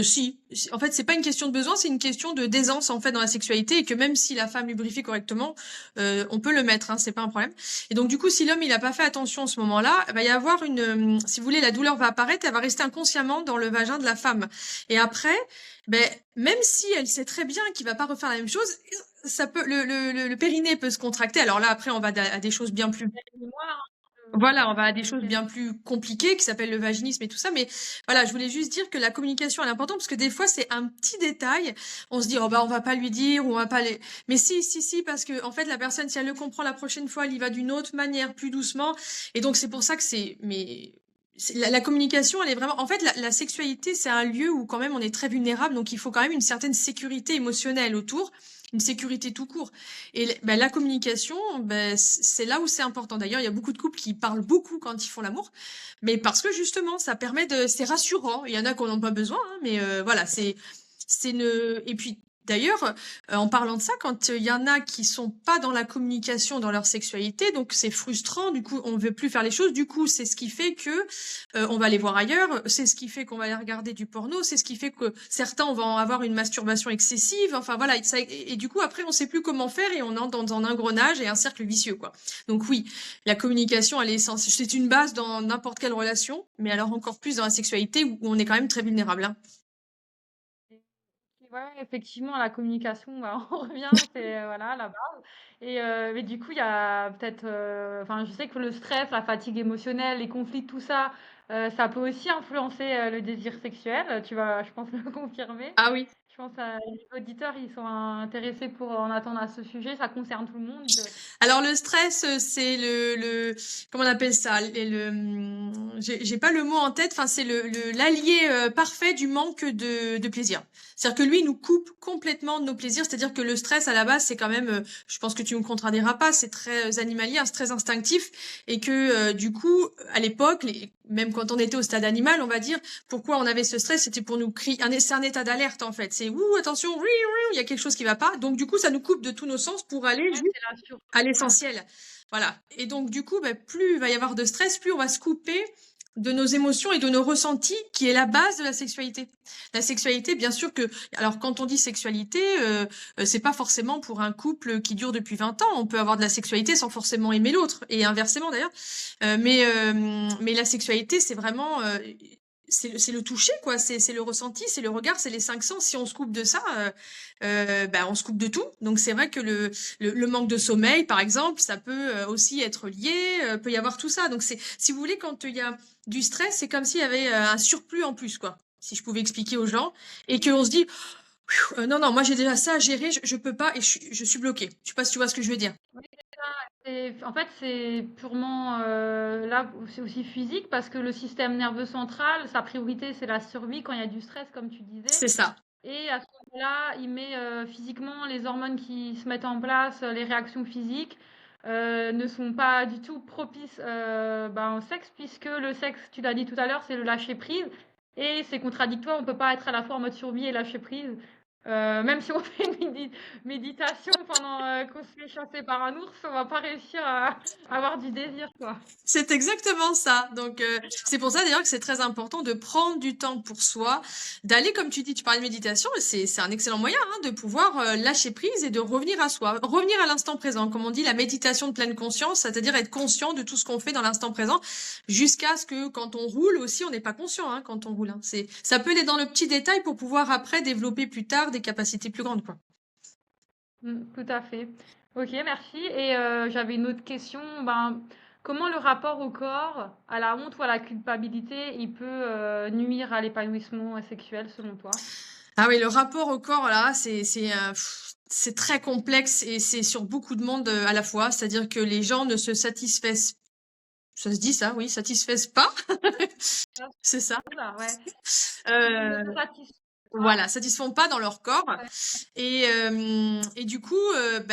Si, en fait, c'est pas une question de besoin, c'est une question de d'aisance en fait dans la sexualité et que même si la femme lubrifie correctement, on peut le mettre, c'est pas un problème. Et donc du coup, si l'homme il a pas fait attention à ce moment-là, il va y avoir si vous voulez, la douleur va apparaître, elle va rester inconsciemment dans le vagin de la femme. Et après, même si elle sait très bien qu'il va pas refaire la même chose, ça peut le périnée peut se contracter. Alors là, après, on va à des choses bien plus voilà, on va à des choses bien plus compliquées qui s'appellent le vaginisme et tout ça. Mais voilà, je voulais juste dire que la communication elle est importante parce que des fois c'est un petit détail. On se dit on va pas lui dire ou on va pas les. Mais si parce que en fait la personne si elle le comprend la prochaine fois elle y va d'une autre manière, plus doucement. Et donc c'est pour ça que la communication, elle est vraiment. En fait, la sexualité, c'est un lieu où quand même on est très vulnérable, donc il faut quand même une certaine sécurité émotionnelle autour, une sécurité tout court. Et la communication, c'est là où c'est important. D'ailleurs, il y a beaucoup de couples qui parlent beaucoup quand ils font l'amour, mais parce que justement, c'est rassurant. Il y en a qui n'en ont pas besoin, mais voilà, et puis. D'ailleurs, en parlant de ça, quand il y en a qui sont pas dans la communication dans leur sexualité, donc c'est frustrant, du coup on veut plus faire les choses, du coup c'est ce qui fait que on va les voir ailleurs, c'est ce qui fait qu'on va aller regarder du porno, c'est ce qui fait que certains vont avoir une masturbation excessive, enfin voilà, et du coup après on sait plus comment faire et on entre dans un engrenage et un cercle vicieux quoi. Donc oui, la communication elle est essentielle, c'est une base dans n'importe quelle relation, mais alors encore plus dans la sexualité où on est quand même très vulnérable. Ouais, effectivement, la communication, on revient, c'est voilà la base. Et mais du coup, il y a peut-être, enfin, je sais que le stress, la fatigue émotionnelle, les conflits, tout ça, ça peut aussi influencer le désir sexuel. Tu vas, je pense, le confirmer. Ah oui. Je pense que les auditeurs, ils sont intéressés pour en attendre à ce sujet. Ça concerne tout le monde. Alors le stress, c'est comment on appelle ça? J'ai pas le mot en tête. Enfin, c'est l'allié parfait du manque de plaisir. C'est-à-dire que lui il nous coupe complètement de nos plaisirs. C'est-à-dire que le stress à la base, c'est quand même, je pense que tu me contrediras pas, c'est très animalier, c'est très instinctif, et que du coup, à l'époque, même quand on était au stade animal, on va dire, pourquoi on avait ce stress, c'était pour nous crier. C'est un état d'alerte en fait. C'est ouh attention, oui, il y a quelque chose qui va pas. Donc du coup, ça nous coupe de tous nos sens pour aller à l'essentiel. Voilà. Et donc, du coup, plus il va y avoir de stress, plus on va se couper de nos émotions et de nos ressentis, qui est la base de la sexualité. La sexualité, bien sûr que, alors quand on dit sexualité, c'est pas forcément pour un couple qui dure depuis 20 ans. On peut avoir de la sexualité sans forcément aimer l'autre, et inversement d'ailleurs. Mais la sexualité, c'est vraiment c'est le toucher quoi, c'est le ressenti, c'est le regard, c'est les 5 sens. Si on se coupe de ça, on se coupe de tout. Donc c'est vrai que le manque de sommeil par exemple, ça peut aussi être lié, peut y avoir tout ça. Donc c'est, si vous voulez, quand il y a du stress, c'est comme s'il y avait un surplus en plus quoi, si je pouvais expliquer aux gens, et qu'on se dit non moi j'ai déjà ça à gérer, je peux pas, et je suis bloquée. Je sais pas si tu vois ce que je veux dire. Oui, c'est ça. En fait, c'est purement là, c'est aussi physique parce que le système nerveux central, sa priorité, c'est la survie quand il y a du stress, comme tu disais. C'est ça. Et à ce moment-là, il met physiquement les hormones qui se mettent en place, les réactions physiques ne sont pas du tout propices au sexe, puisque le sexe, tu l'as dit tout à l'heure, c'est le lâcher prise. et c'est contradictoire. On peut pas être à la fois en mode survie et lâcher prise. Même si on fait une méditation pendant qu'on se fait chasser par un ours, on va pas réussir à avoir du désir, quoi. C'est exactement ça. Donc, c'est pour ça d'ailleurs que c'est très important de prendre du temps pour soi, d'aller, comme tu dis, tu parlais de méditation, et c'est un excellent moyen de pouvoir lâcher prise et de revenir à soi, revenir à l'instant présent. Comme on dit, la méditation de pleine conscience, c'est-à-dire être conscient de tout ce qu'on fait dans l'instant présent, jusqu'à ce que quand on roule aussi, on n'est pas conscient quand on roule. Ça peut aller dans le petit détail pour pouvoir après développer plus tard des capacités plus grandes, quoi. Tout à fait. Ok, merci. Et j'avais une autre question. Ben, comment le rapport au corps, à la honte ou à la culpabilité, il peut nuire à l'épanouissement sexuel selon toi? Ah oui, le rapport au corps, là, c'est très complexe et c'est sur beaucoup de monde à la fois. C'est-à-dire que les gens ne se satisfaisent, ça se dit ça, oui, satisfaisent pas. C'est ça. Oula, ouais. Euh, Ne se satisfont voilà, satisfont pas dans leur corps. pas. Et du coup,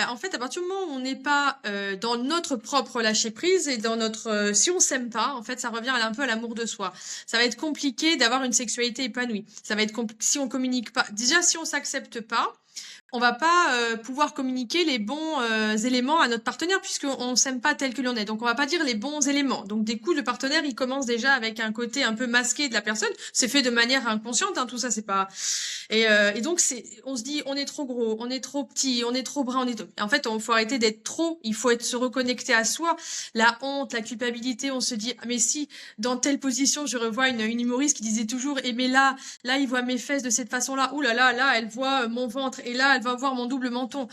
en fait, à partir du moment où on n'est pas dans notre propre lâcher prise et dans notre, si on s'aime pas, en fait, ça revient un peu à l'amour de soi. Ça va être compliqué d'avoir une sexualité épanouie. Ça va être si on communique pas. Déjà, si on s'accepte pas, on va pas pouvoir communiquer les bons éléments à notre partenaire puisqu'on s'aime pas tel que l'on est. Donc on va pas dire les bons éléments. Donc des coups, le partenaire il commence déjà avec un côté un peu masqué de la personne. C'est fait de manière inconsciente, tout ça c'est pas. Et donc on se dit on est trop gros, on est trop petit, on est trop brun, on est. En fait, on faut arrêter d'être trop. Il faut se reconnecter à soi. La honte, la culpabilité, on se dit ah, mais si dans telle position, je revois une humoriste qui disait toujours mais là il voit mes fesses de cette façon-là. Ouh là, elle voit mon ventre et là elle va voir mon double menton.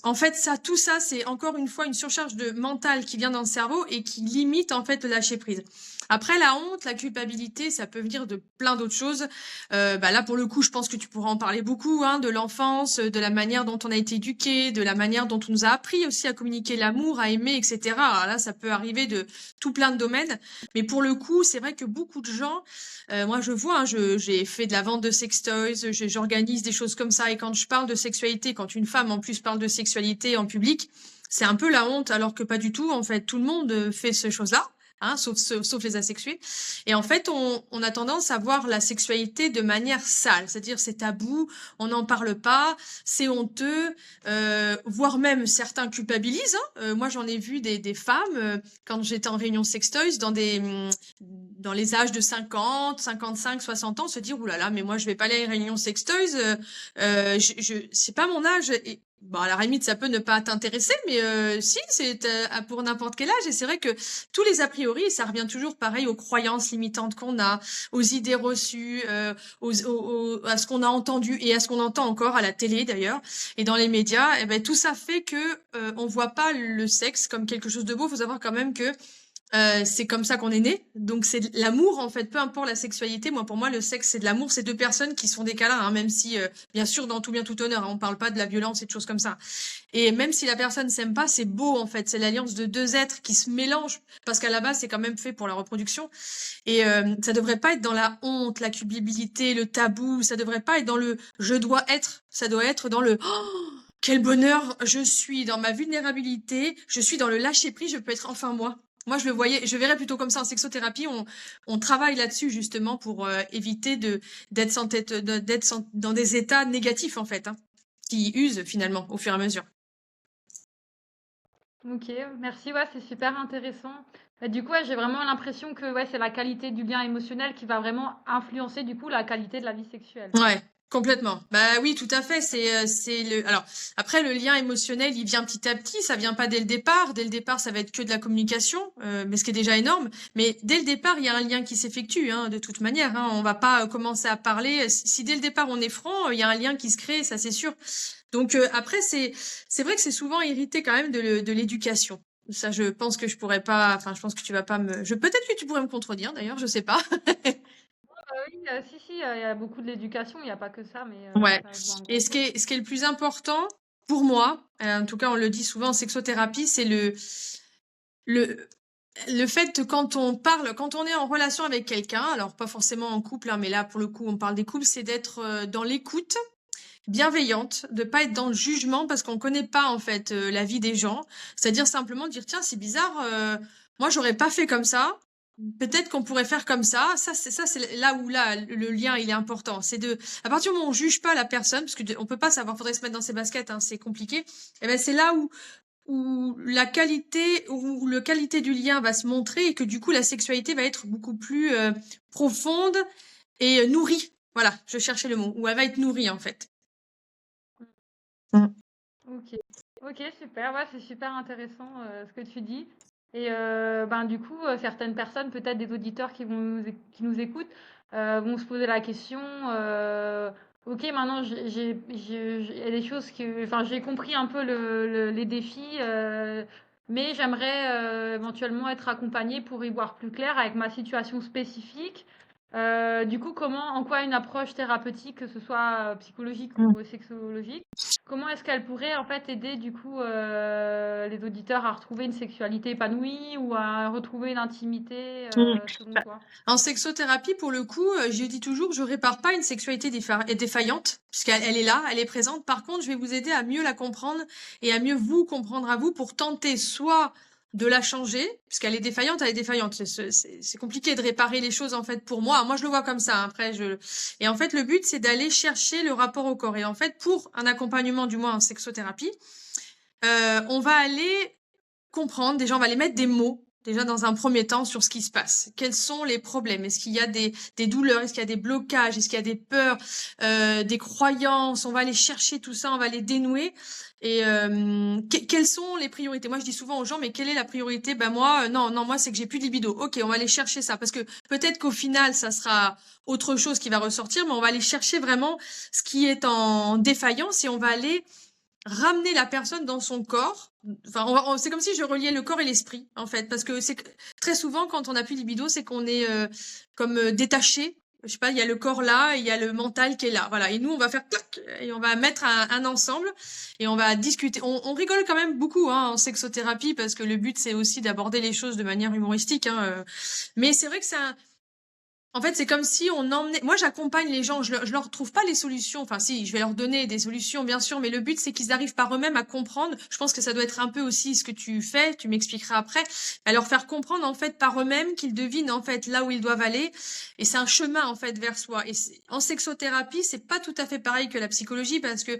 En fait, tout ça, c'est encore une fois une surcharge de mental qui vient dans le cerveau et qui limite en fait le lâcher prise. Après, la honte, la culpabilité, ça peut venir de plein d'autres choses. Là, pour le coup, je pense que tu pourras en parler beaucoup, de l'enfance, de la manière dont on a été éduqué, de la manière dont on nous a appris aussi à communiquer l'amour, à aimer, etc. Alors là, ça peut arriver de tout plein de domaines. Mais pour le coup, c'est vrai que beaucoup de gens, moi je vois, j'ai fait de la vente de sextoys, j'organise des choses comme ça. Et quand je parle de sexualité, quand une femme en plus parle de sexualité en public, c'est un peu la honte, alors que pas du tout. En fait, tout le monde fait ces choses-là. Sauf les asexués. Et en fait, on a tendance à voir la sexualité de manière sale, c'est-à-dire c'est tabou, on n'en parle pas, c'est honteux, voire même certains culpabilisent. Moi, j'en ai vu des femmes, quand j'étais en réunion sextoys, dans les âges de 50, 55, 60 ans, se dire, ouh là là, mais moi, je vais pas aller à une réunion sextoys, c'est pas mon âge. Et, bon, à la limite, ça peut ne pas t'intéresser, mais si, c'est pour n'importe quel âge. Et c'est vrai que tous les a priori, ça revient toujours pareil aux croyances limitantes qu'on a, aux idées reçues, à ce qu'on a entendu et à ce qu'on entend encore à la télé d'ailleurs et dans les médias. Et ben tout ça fait que on voit pas le sexe comme quelque chose de beau. Faut savoir quand même que c'est comme ça qu'on est né. Donc c'est l'amour en fait, peu importe la sexualité. Moi pour moi le sexe c'est de l'amour, c'est deux personnes qui se font des câlins, même si bien sûr dans tout bien tout honneur, on parle pas de la violence et de choses comme ça. Et même si la personne s'aime pas, c'est beau en fait, c'est l'alliance de deux êtres qui se mélangent parce qu'à la base c'est quand même fait pour la reproduction. Et ça devrait pas être dans la honte, la culpabilité, le tabou, ça devrait pas être dans le je dois être, ça doit être dans le quel bonheur, je suis dans ma vulnérabilité, je suis dans le lâcher prise, je peux être enfin moi. Moi, je verrais plutôt comme ça en sexothérapie. On travaille là-dessus justement pour éviter d'être dans des états négatifs en fait, qui usent finalement au fur et à mesure. Ok, merci, ouais, c'est super intéressant. Du coup, ouais, j'ai vraiment l'impression que ouais, c'est la qualité du lien émotionnel qui va vraiment influencer du coup la qualité de la vie sexuelle. Ouais. Complètement. Bah oui, tout à fait. Alors après le lien émotionnel, il vient petit à petit. Ça vient pas dès le départ. Dès le départ, ça va être que de la communication, mais ce qui est déjà énorme. Mais dès le départ, il y a un lien qui s'effectue, de toute manière. On va pas commencer à parler. Si dès le départ on est franc, il y a un lien qui se crée, ça c'est sûr. Donc après, c'est vrai que c'est souvent hérité quand même de l'éducation. Ça, je pense que je pourrais pas. Enfin, je pense que tu vas pas peut-être que tu pourrais me contredire. D'ailleurs, je sais pas. Oui, si, il y a beaucoup de l'éducation, il n'y a pas que ça, mais Ouais. ça joue un Et gros ce qui est le plus important pour moi, en tout cas on le dit souvent en sexothérapie, c'est le fait que quand on est en relation avec quelqu'un, alors pas forcément en couple, mais là pour le coup on parle des couples, c'est d'être dans l'écoute bienveillante, de pas être dans le jugement parce qu'on connaît pas en fait la vie des gens, c'est-à-dire simplement dire tiens c'est bizarre, moi j'aurais pas fait comme ça. peut-être qu'on pourrait faire comme ça. C'est là où le lien il est important. C'est à partir du moment où on juge pas la personne, parce que on peut pas savoir, faudrait se mettre dans ses baskets, hein, c'est compliqué. Et ben c'est là où la qualité où le qualité du lien va se montrer et que du coup la sexualité va être beaucoup plus profonde et nourrie. Voilà, je cherchais le mot. Où elle va être nourrie en fait. Mm. Ok, ok, super. Ouais, c'est super intéressant ce que tu dis. Et du coup, certaines personnes, peut-être des auditeurs qui nous écoutent, vont se poser la question. Ok, maintenant, il y a des choses enfin, j'ai compris un peu les défis, mais j'aimerais éventuellement être accompagnée pour y voir plus clair avec ma situation spécifique. Du coup, en quoi une approche thérapeutique, que ce soit psychologique Mm. ou sexologique, comment est-ce qu'elle pourrait en fait aider du coup les auditeurs à retrouver une sexualité épanouie ou à retrouver une intimité Mm. selon toi? En sexothérapie, pour le coup, je dis toujours, je répare pas une sexualité défaillante, puisqu'elle elle est là, elle est présente. Par contre, je vais vous aider à mieux la comprendre et à mieux vous comprendre à vous pour tenter soit de la changer, puisqu'elle est défaillante, elle est défaillante. C'est compliqué de réparer les choses, en fait, pour moi. Moi, je le vois comme ça, hein. Et en fait, le but, c'est d'aller chercher le rapport au corps. Et en fait, pour un accompagnement, du moins en sexothérapie, on va aller comprendre, déjà on va aller mettre des mots, déjà dans un premier temps, sur ce qui se passe. Quels sont les problèmes? Est-ce qu'il y a des douleurs? Est-ce qu'il y a des blocages? Est-ce qu'il y a des peurs, des croyances? On va aller chercher tout ça, on va les dénouer. Et quelles sont les priorités? Moi, je dis souvent aux gens, mais quelle est la priorité? Ben moi, non, moi, c'est que j'ai plus de libido. Ok, on va aller chercher ça, parce que peut-être qu'au final, ça sera autre chose qui va ressortir, mais on va aller chercher vraiment ce qui est en défaillance et on va aller ramener la personne dans son corps. Enfin, c'est comme si je reliais le corps et l'esprit, en fait, parce que très souvent quand on n'a plus de libido, c'est qu'on est comme détaché. Je sais pas, il y a le corps là, et il y a le mental qui est là, voilà. Et nous, on va faire clac et on va mettre un ensemble et on va discuter. On rigole quand même beaucoup hein, en sexothérapie parce que le but c'est aussi d'aborder les choses de manière humoristique. Hein, mais c'est vrai que en fait, c'est comme si on emmenait. Moi, j'accompagne les gens. Je leur trouve pas les solutions. Enfin, si, je vais leur donner des solutions, bien sûr, mais le but, c'est qu'ils arrivent par eux-mêmes à comprendre. Je pense que ça doit être un peu aussi ce que tu fais. Tu m'expliqueras après. À leur faire comprendre, en fait, par eux-mêmes, qu'ils devinent, en fait, là où ils doivent aller. Et c'est un chemin, en fait, vers soi. Et en sexothérapie, c'est pas tout à fait pareil que la psychologie parce que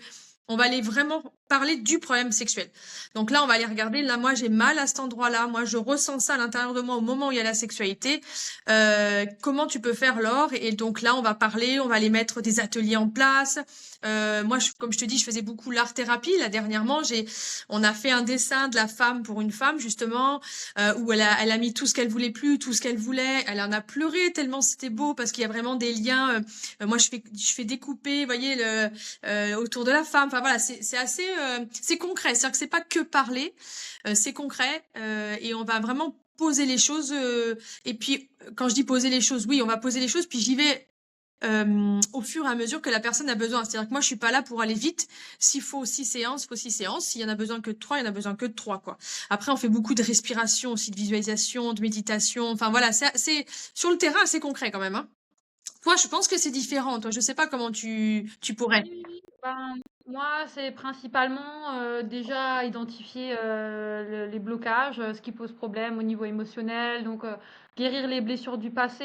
on va aller vraiment parler du problème sexuel. Donc là, on va aller regarder. Là, moi, j'ai mal à cet endroit-là. Moi, je ressens ça à l'intérieur de moi au moment où il y a la sexualité. Comment tu peux faire, Laure? Et donc là, on va parler, on va aller mettre des ateliers en place. Moi, comme je te dis, je faisais beaucoup l'art-thérapie. Là, dernièrement, on a fait un dessin de la femme pour une femme, justement, où elle a mis tout ce qu'elle voulait plus, tout ce qu'elle voulait. Elle en a pleuré tellement c'était beau parce qu'il y a vraiment des liens. Moi, je fais découper, vous voyez, autour de la femme. Enfin voilà, c'est assez, c'est concret. C'est-à-dire que c'est pas que parler, c'est concret et on va vraiment poser les choses. Et puis, quand je dis poser les choses, oui, on va poser les choses, puis j'y vais au fur et à mesure que la personne a besoin. C'est-à-dire que moi, je suis pas là pour aller vite. S'il faut 6 séances, il faut 6 séances. S'il y en a besoin que de 3, il y en a besoin que de 3, quoi. Après, on fait beaucoup de respiration aussi, de visualisation, de méditation. Enfin, voilà, c'est sur le terrain assez concret quand même, hein. Toi, je pense que c'est différent. Toi, je sais pas comment tu pourrais. Oui, oui, oui. Moi, c'est principalement déjà identifier les blocages, ce qui pose problème au niveau émotionnel, donc guérir les blessures du passé,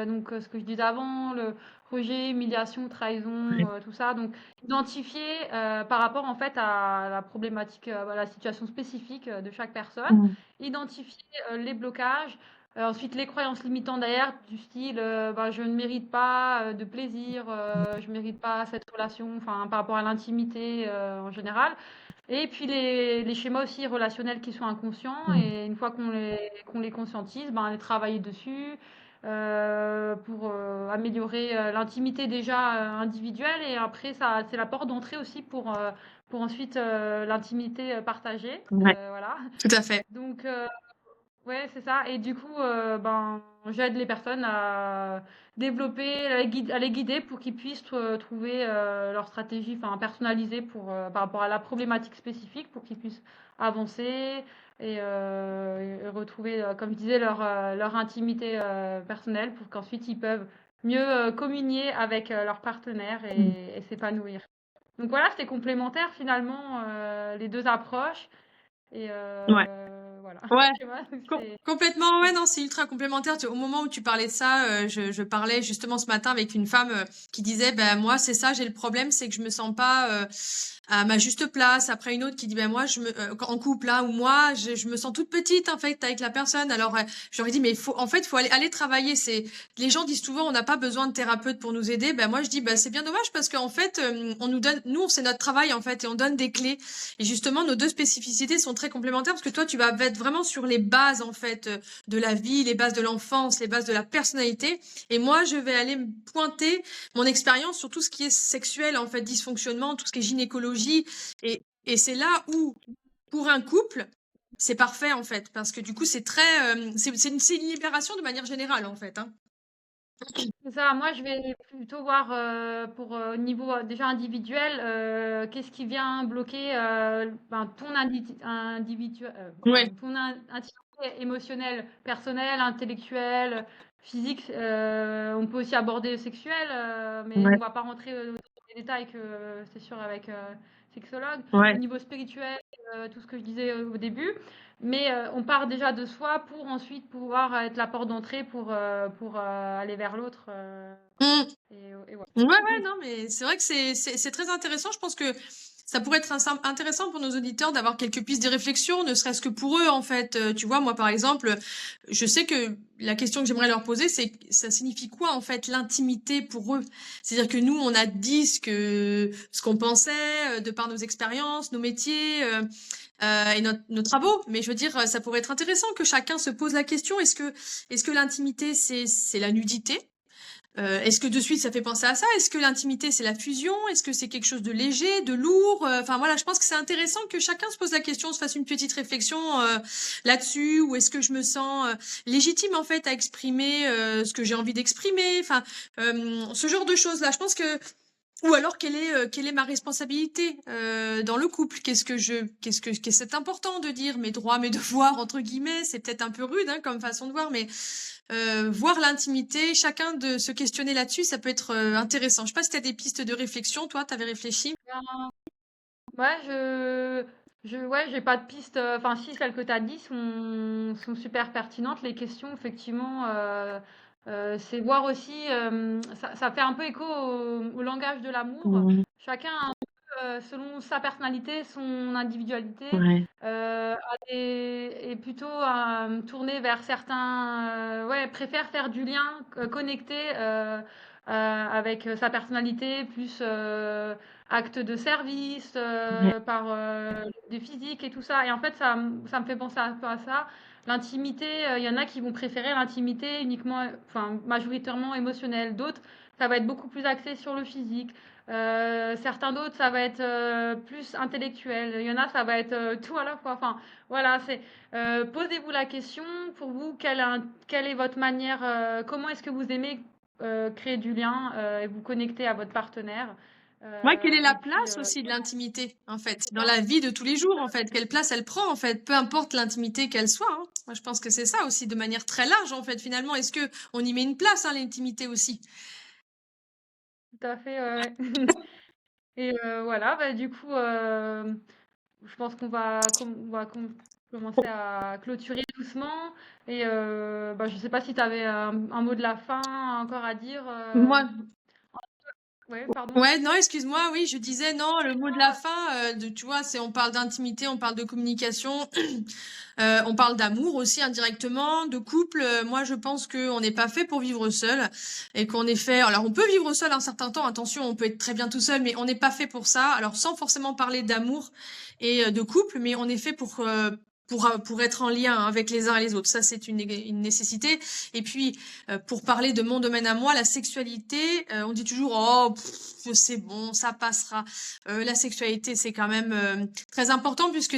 donc ce que je disais avant, le rejet, humiliation, trahison, tout ça. Donc identifier par rapport en fait à la problématique, à la situation spécifique de chaque personne, Mm. identifier les blocages. Ensuite, les croyances limitantes derrière, du style je ne mérite pas de plaisir, je ne mérite pas cette relation, enfin, par rapport à l'intimité en général. Et puis les schémas aussi relationnels qui sont inconscients, Mm. et une fois qu'on les conscientise, les travailler dessus pour améliorer l'intimité déjà individuelle, et après, ça, c'est la porte d'entrée aussi pour ensuite l'intimité partagée. Ouais, Voilà. tout à fait. Donc, ouais, c'est ça. Et du coup, j'aide les personnes à développer, à les guider pour qu'ils puissent trouver leur stratégie, enfin, personnalisée par rapport à la problématique spécifique, pour qu'ils puissent avancer et retrouver, comme je disais, leur intimité personnelle, pour qu'ensuite ils peuvent mieux communier avec leur partenaire Mm. et s'épanouir. Donc voilà, c'était complémentaire finalement, les deux approches. Et Ouais. voilà. voilà. Ouais. Tu vois, Complètement, ouais, non, c'est ultra complémentaire. Au moment où tu parlais de ça, je parlais justement ce matin avec une femme qui disait, ben moi, c'est ça, j'ai le problème, c'est que je me sens pas à ma juste place. Après une autre qui dit, ben moi, en couple là, ou moi, je me sens toute petite en fait avec la personne. Alors, je leur ai dit, mais faut aller travailler. Les gens disent souvent, on n'a pas besoin de thérapeute pour nous aider. Ben moi, je dis, ben c'est bien dommage parce qu'en fait, on nous donne, nous, c'est notre travail en fait, et on donne des clés. Et justement, nos deux spécificités sont très complémentaires parce que toi, tu vas être vraiment sur les bases, en fait, de la vie, les bases de l'enfance, les bases de la personnalité. Et moi, je vais aller me pointer mon expérience sur tout ce qui est sexuel, en fait, dysfonctionnement, tout ce qui est gynécologie. Et c'est là où, pour un couple, c'est parfait, en fait, parce que du coup, c'est c'est une libération de manière générale, en fait, hein. C'est ça, moi je vais plutôt voir pour au niveau déjà individuel, qu'est-ce qui vient bloquer ton Ouais, intimité émotionnelle, personnelle, intellectuelle, physique. On peut aussi aborder le sexuel, mais ouais, on va pas rentrer dans les détails que c'est sûr avec sexologue. Au ouais. niveau spirituel, tout ce que je disais au début. Mais on part déjà de soi pour ensuite pouvoir être la porte d'entrée pour aller vers l'autre. Mm. Et voilà. Ouais, ouais, non, mais c'est vrai que c'est très intéressant. Je pense que ça pourrait être intéressant pour nos auditeurs d'avoir quelques pistes de réflexion, ne serait-ce que pour eux, en fait. Tu vois, moi, par exemple, je sais que la question que j'aimerais leur poser, c'est ça signifie quoi, en fait, l'intimité pour eux? C'est-à-dire que nous, on a dit ce qu'on pensait, de par nos expériences, nos métiers, et nos travaux. Mais je veux dire, ça pourrait être intéressant que chacun se pose la question, est-ce que l'intimité, c'est la nudité? Est-ce que de suite ça fait penser à ça? Est-ce que l'intimité c'est la fusion? Est-ce que c'est quelque chose de léger, de lourd? Enfin voilà, je pense que c'est intéressant que chacun se pose la question, se fasse une petite réflexion là-dessus. Ou est-ce que je me sens légitime en fait à exprimer ce que j'ai envie d'exprimer? Enfin, ce genre de choses-là. Je pense que ou alors quelle est ma responsabilité dans le couple? Qu'est-ce que c'est important de dire mes droits, mes devoirs entre guillemets? C'est peut-être un peu rude hein, comme façon de voir, mais voir l'intimité, chacun de se questionner là-dessus, ça peut être intéressant. Je sais pas si tu as des pistes de réflexion, toi, tu avais réfléchi? Ouais, ouais, j'ai pas de piste. Enfin, si celles que tu as dit sont super pertinentes. Les questions, effectivement, c'est voir aussi. Ça fait un peu écho au langage de l'amour. Mmh. Chacun, un peu, selon sa personnalité, son individualité, Ouais. est plutôt tourné vers certains. Ouais, préfère faire du lien, connecté avec sa personnalité, plus. Actes de service, Ouais. par des physiques et tout ça. Et en fait, ça me fait penser un peu à ça. L'intimité, il y en a qui vont préférer l'intimité uniquement, enfin, majoritairement émotionnelle. D'autres, ça va être beaucoup plus axé sur le physique. Certains d'autres, ça va être plus intellectuel. Il y en a, ça va être tout à la fois. Enfin, voilà, posez-vous la question pour vous, quelle est votre manière, comment est-ce que vous aimez créer du lien et vous connecter à votre partenaire. Ouais, quelle est la Et puis, place aussi de l'intimité, en fait, c'est dans ça. la vie de tous les jours, en fait, quelle place elle prend, en fait, peu importe l'intimité qu'elle soit, hein. Moi, je pense que c'est ça aussi, de manière très large, en fait, finalement. Est-ce que on y met une place, hein, l'intimité aussi? Tout à fait, ouais, ouais. Et voilà, bah, du coup, je pense qu'on va commencer à clôturer doucement. Et bah, je sais pas si tu avais un mot de la fin encore à dire. Moi, Ouais, pardon. ouais, non, excuse-moi, oui, je disais non, le mot de la fin, tu vois, on parle d'intimité, on parle de communication, on parle d'amour aussi indirectement, de couple. Moi, je pense qu'on n'est pas fait pour vivre seul et qu'on est fait. Alors, on peut vivre seul un certain temps. Attention, on peut être très bien tout seul, mais on n'est pas fait pour ça. Alors, sans forcément parler d'amour et de couple, mais on est fait pour être en lien avec les uns et les autres. Ça, c'est une nécessité. Et puis, pour parler de mon domaine à moi, la sexualité, on dit toujours, oh, c'est bon, ça passera. La sexualité, c'est quand même très important puisque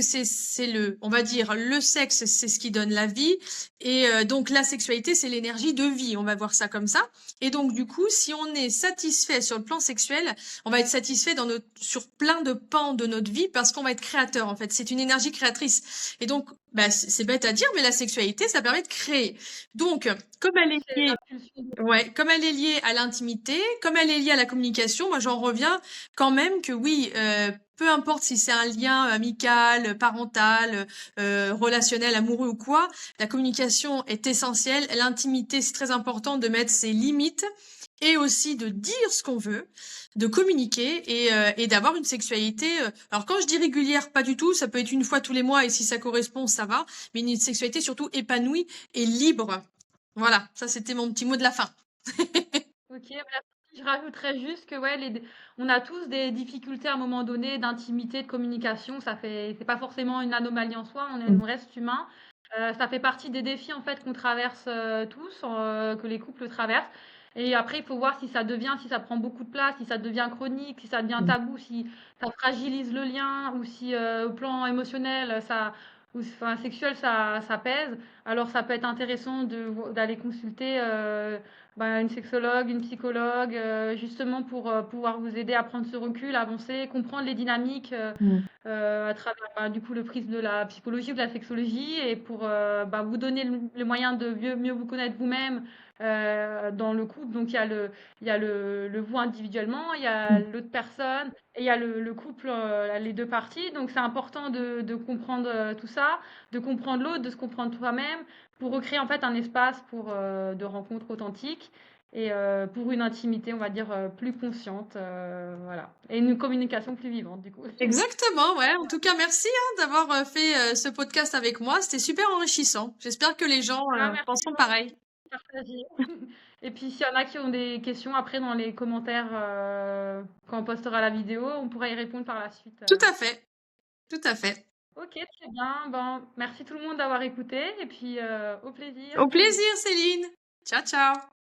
on va dire, le sexe, c'est ce qui donne la vie. Et donc, la sexualité, c'est l'énergie de vie. On va voir ça comme ça. Et donc, du coup, si on est satisfait sur le plan sexuel, on va être satisfait sur plein de pans de notre vie parce qu'on va être créateur, en fait. C'est une énergie créatrice. Et donc, donc, bah, c'est bête à dire, mais la sexualité, ça permet de créer. Donc, comme elle est C'est liée, la pulsion. ouais, comme elle est liée à l'intimité, comme elle est liée à la communication, moi j'en reviens quand même que oui, peu importe si c'est un lien amical, parental, relationnel, amoureux ou quoi, la communication est essentielle. L'intimité, c'est très important de mettre ses limites et aussi de dire ce qu'on veut, de communiquer et d'avoir une sexualité. Alors quand je dis régulière, pas du tout, ça peut être une fois tous les mois et si ça correspond, ça va, mais une sexualité surtout épanouie et libre. Voilà, ça c'était mon petit mot de la fin. Ok, je rajouterais juste que ouais, on a tous des difficultés à un moment donné d'intimité, de communication. C'est pas forcément une anomalie en soi. On reste humain. Ça fait partie des défis en fait qu'on traverse tous, que les couples traversent. Et après, il faut voir si ça prend beaucoup de place, si ça devient chronique, si ça devient tabou, si ça fragilise le lien ou si au plan émotionnel, enfin sexuel, ça pèse. Alors ça peut être intéressant d'aller consulter une sexologue, une psychologue, justement pour pouvoir vous aider à prendre ce recul, avancer, comprendre les dynamiques à travers du coup le prisme de la psychologie ou de la sexologie et pour vous donner le moyen de mieux vous connaître vous-même dans le couple. Donc il y a le vous individuellement, il y a l'autre personne et il y a le couple, les deux parties. Donc c'est important de comprendre tout ça, de comprendre l'autre, de se comprendre soi-même pour recréer en fait un espace pour de rencontres authentiques et pour une intimité, on va dire, plus consciente, voilà. Et une communication plus vivante, du coup. Exactement, ouais. En tout cas, merci d'avoir fait ce podcast avec moi. C'était super enrichissant. J'espère que les gens Merci penseront de pareil. partager. Et puis, s'il y en a qui ont des questions après dans les commentaires, quand on postera la vidéo, on pourra y répondre par la suite. Tout à fait, tout à fait. Ok, très bien. Bon, merci tout le monde d'avoir écouté et puis au plaisir. Au plaisir, Céline. Ciao, ciao.